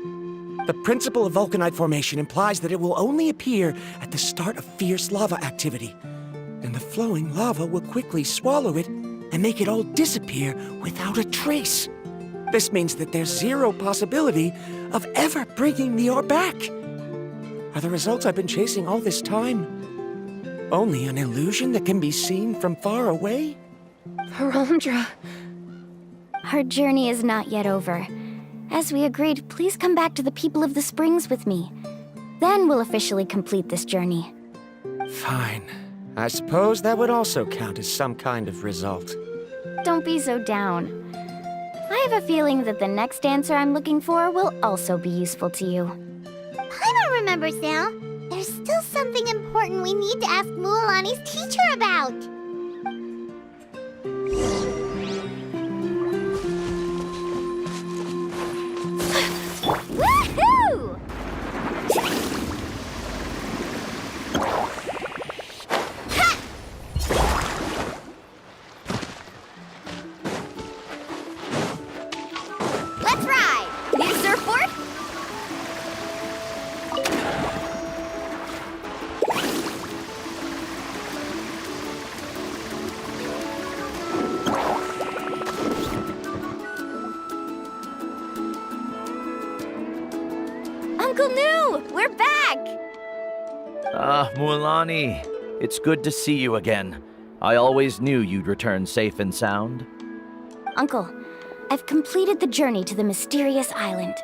the principle of vulcanite formation implies that it will only appear at the start of fierce lava activity, and the flowing lava will quickly swallow it and make it all disappear without a trace. This means that there's zero possibility of ever bringing the ore back. Are the results I've been chasing all this time only an illusion that can be seen from far away? Harondra. Our journey is not yet over. As we agreed, please come back to the people of the springs with me. Then we'll officially complete this journey. Fine. I suppose that would also count as some kind of result. Don't be so down. I have a feeling that the next answer I'm looking for will also be useful to you. Paimon remembers now. There's still something important we need to ask Mualani's teacher about. Woohoo! Let's ride! Need a surfboard? Uncle New! We're back! Ah, Mualani. It's good to see you again. I always knew you'd return safe and sound. Uncle, I've completed the journey to the mysterious island.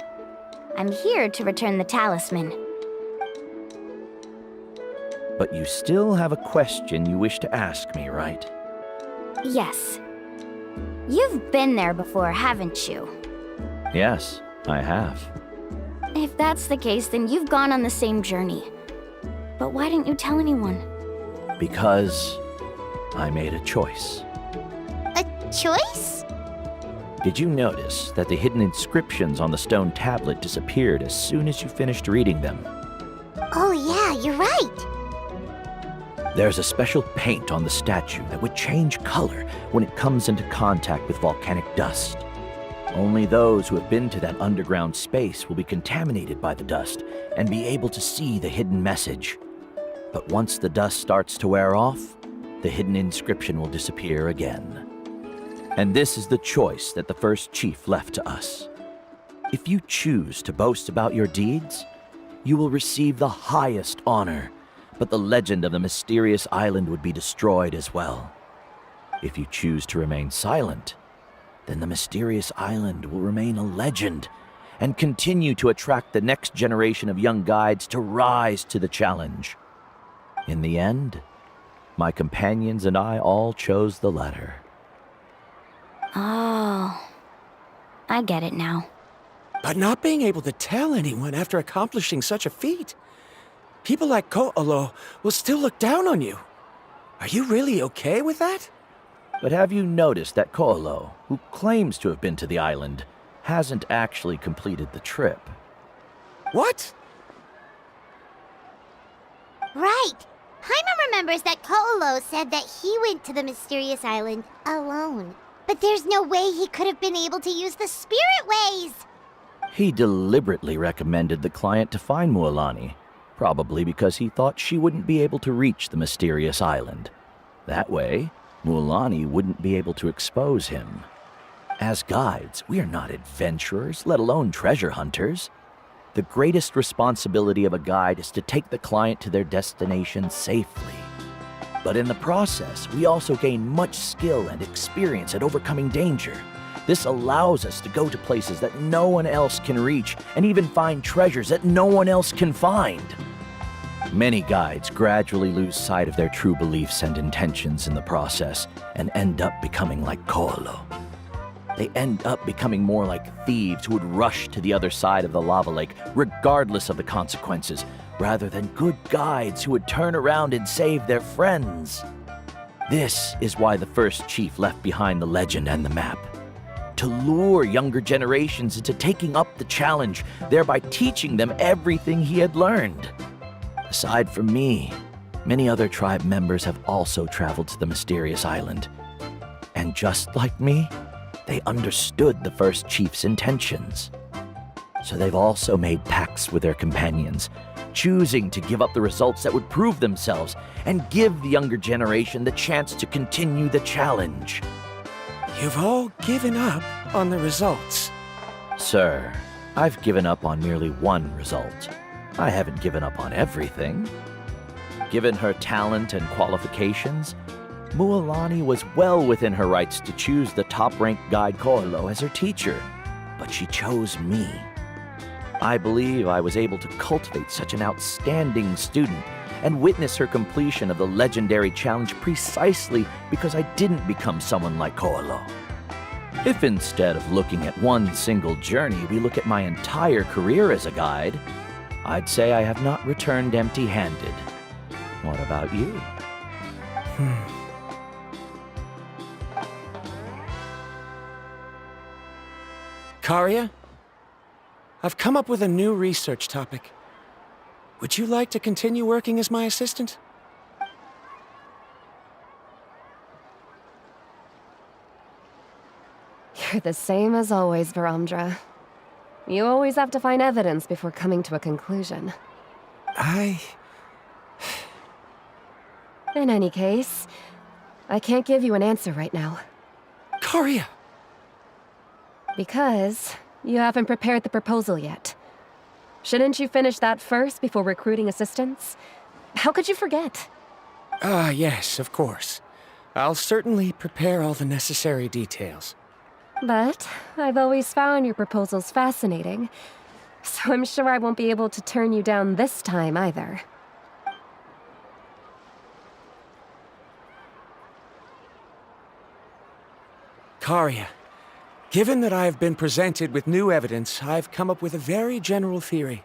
I'm here to return the talisman. But you still have a question you wish to ask me, right? Yes. You've been there before, haven't you? Yes, I have. If that's the case, then you've gone on the same journey. But why didn't you tell anyone? Because I made a choice. A choice? Did you notice that the hidden inscriptions on the stone tablet disappeared as soon as you finished reading them? Oh yeah, you're right. There's a special paint on the statue that would change color when it comes into contact with volcanic dust. Only those who have been to that underground space will be contaminated by the dust and be able to see the hidden message. But once the dust starts to wear off, the hidden inscription will disappear again. And this is the choice that the first chief left to us. If you choose to boast about your deeds, you will receive the highest honor, but the legend of the mysterious island would be destroyed as well. If you choose to remain silent, then the mysterious island will remain a legend and continue to attract the next generation of young guides to rise to the challenge. In the end, my companions and I all chose the latter. Oh, I get it now. But not being able to tell anyone after accomplishing such a feat. People like Ko'olo will still look down on you. Are you really okay with that? But have you noticed that Koolo, who claims to have been to the island, hasn't actually completed the trip? What? Right. Paimon remembers that Koolo said that he went to the mysterious island alone. But there's no way he could have been able to use the spirit ways! He deliberately recommended the client to find Mualani, probably because he thought she wouldn't be able to reach the mysterious island. That way, Mualani wouldn't be able to expose him. As guides, we are not adventurers, let alone treasure hunters. The greatest responsibility of a guide is to take the client to their destination safely. But in the process, we also gain much skill and experience at overcoming danger. This allows us to go to places that no one else can reach, and even find treasures that no one else can find. Many guides gradually lose sight of their true beliefs and intentions in the process, and end up becoming like Koolo. They end up becoming more like thieves who would rush to the other side of the lava lake, regardless of the consequences, rather than good guides who would turn around and save their friends. This is why the first chief left behind the legend and the map. To lure younger generations into taking up the challenge, thereby teaching them everything he had learned. Aside from me, many other tribe members have also traveled to the mysterious island. And just like me, they understood the first chief's intentions. So they've also made pacts with their companions, choosing to give up the results that would prove themselves and give the younger generation the chance to continue the challenge. You've all given up on the results. Sir, I've given up on merely one result. I haven't given up on everything. Given her talent and qualifications, Mualani was well within her rights to choose the top-ranked guide Koolo as her teacher, but she chose me. I believe I was able to cultivate such an outstanding student and witness her completion of the legendary challenge precisely because I didn't become someone like Koolo. If instead of looking at one single journey, we look at my entire career as a guide, I'd say I have not returned empty-handed. What about you? Karia? I've come up with a new research topic. Would you like to continue working as my assistant? You're the same as always, Varamdra. You always have to find evidence before coming to a conclusion. In any case, I can't give you an answer right now. Karia! Because you haven't prepared the proposal yet. Shouldn't you finish that first before recruiting assistants? How could you forget? Yes, of course. I'll certainly prepare all the necessary details. But I've always found your proposals fascinating, so I'm sure I won't be able to turn you down this time either. Karia, given that I have been presented with new evidence, I've come up with a very general theory.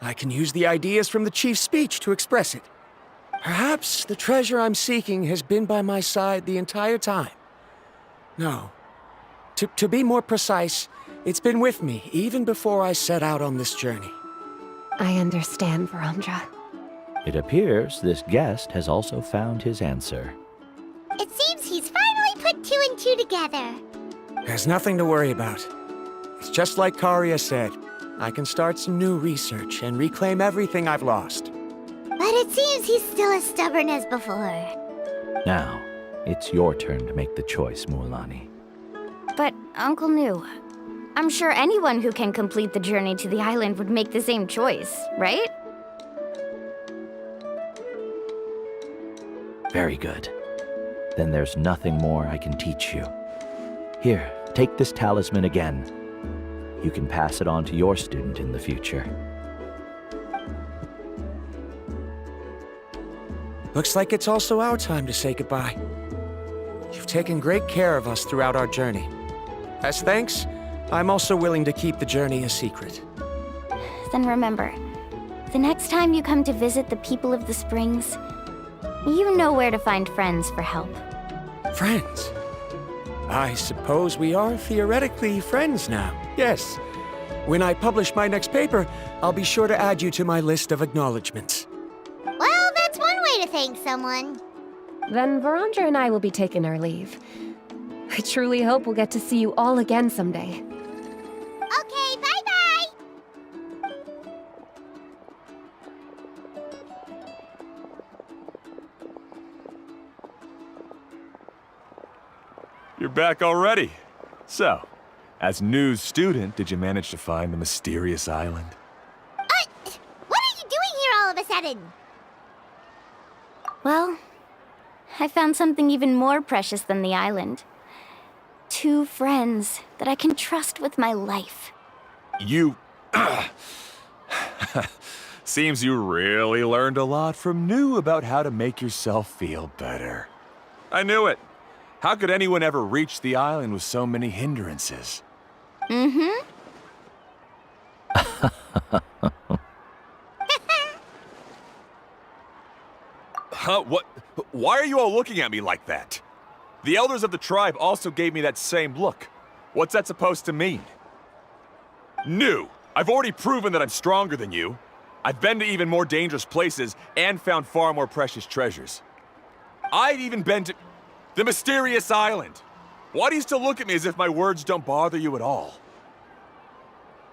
I can use the ideas from the chief's speech to express it. Perhaps the treasure I'm seeking has been by my side the entire time. No. To be more precise, it's been with me even before I set out on this journey. I understand, Varamdra. It appears this guest has also found his answer. It seems he's finally put two and two together. There's nothing to worry about. It's just like Karia said. I can start some new research and reclaim everything I've lost. But it seems he's still as stubborn as before. Now, it's your turn to make the choice, Mualani. But, Uncle Nu, I'm sure anyone who can complete the journey to the island would make the same choice, right? Very good. Then there's nothing more I can teach you. Here, take this talisman again. You can pass it on to your student in the future. Looks like it's also our time to say goodbye. You've taken great care of us throughout our journey. As thanks, I'm also willing to keep the journey a secret. Then remember, the next time you come to visit the people of the Springs, you know where to find friends for help. Friends? I suppose we are theoretically friends now. Yes. When I publish my next paper, I'll be sure to add you to my list of acknowledgments. Well, that's one way to thank someone. Then Verandra and I will be taking our leave. I truly hope we'll get to see you all again someday. Okay, bye-bye! You're back already. So, as news student, did you manage to find the mysterious island? What are you doing here all of a sudden? Well, I found something even more precious than the island. 2 friends that I can trust with my life. You... Seems you really learned a lot from New about how to make yourself feel better. I knew it. How could anyone ever reach the island with so many hindrances? Mm-hmm. Huh? What? Why are you all looking at me like that? The elders of the tribe also gave me that same look. What's that supposed to mean? New! I've already proven that I'm stronger than you. I've been to even more dangerous places and found far more precious treasures. I've even been to... the mysterious island! Why do you still look at me as if my words don't bother you at all?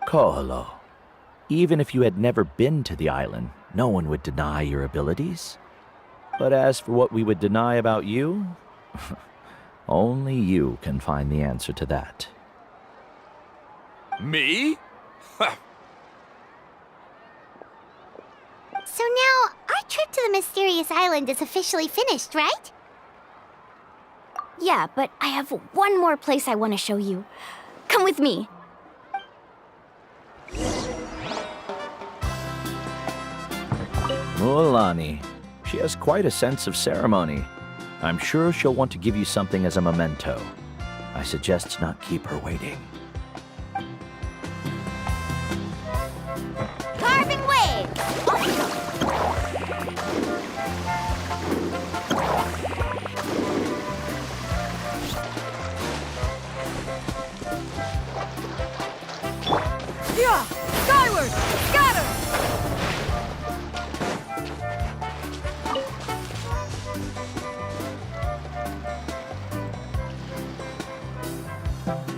Koholo, even if you had never been to the island, no one would deny your abilities. But as for what we would deny about you, only you can find the answer to that. Me? So now, our trip to the mysterious island is officially finished, right? Yeah, but I have one more place I want to show you. Come with me. Mualani. She has quite a sense of ceremony. I'm sure she'll want to give you something as a memento. I suggest not keep her waiting. Carving waves! Yeah! Skyward! Scatter!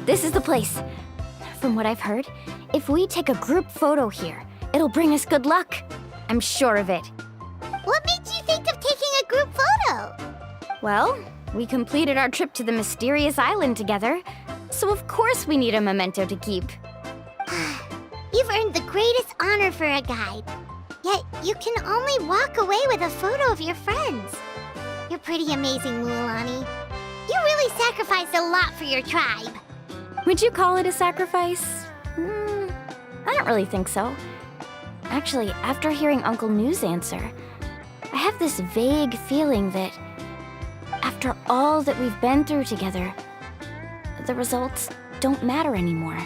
This is the place. From what I've heard, if we take a group photo here, it'll bring us good luck. I'm sure of it. What made you think of taking a group photo? Well, we completed our trip to the mysterious island together, so of course we need a memento to keep. You've earned the greatest honor for a guide. Yet, you can only walk away with a photo of your friends. You're pretty amazing, Mualani. You really sacrificed a lot for your tribe. Would you call it a sacrifice? I don't really think so. Actually, after hearing Uncle New's answer, I have this vague feeling that after all that we've been through together, the results don't matter anymore.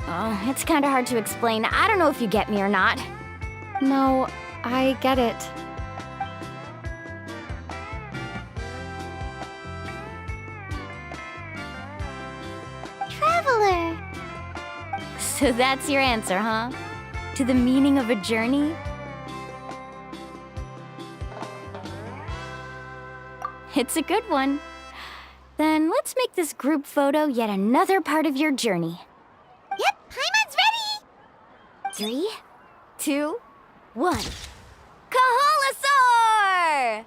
Oh, it's kind of hard to explain. I don't know if you get me or not. No, I get it. Traveler. So that's your answer, huh? To the meaning of a journey? It's a good one. Then let's make this group photo yet another part of your journey. Yep, Paimon's ready! 3, 2, 1. Kaholasaur!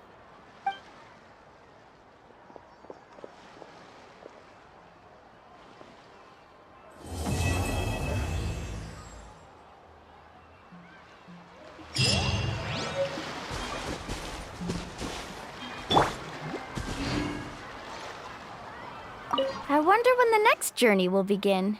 I wonder when the next journey will begin.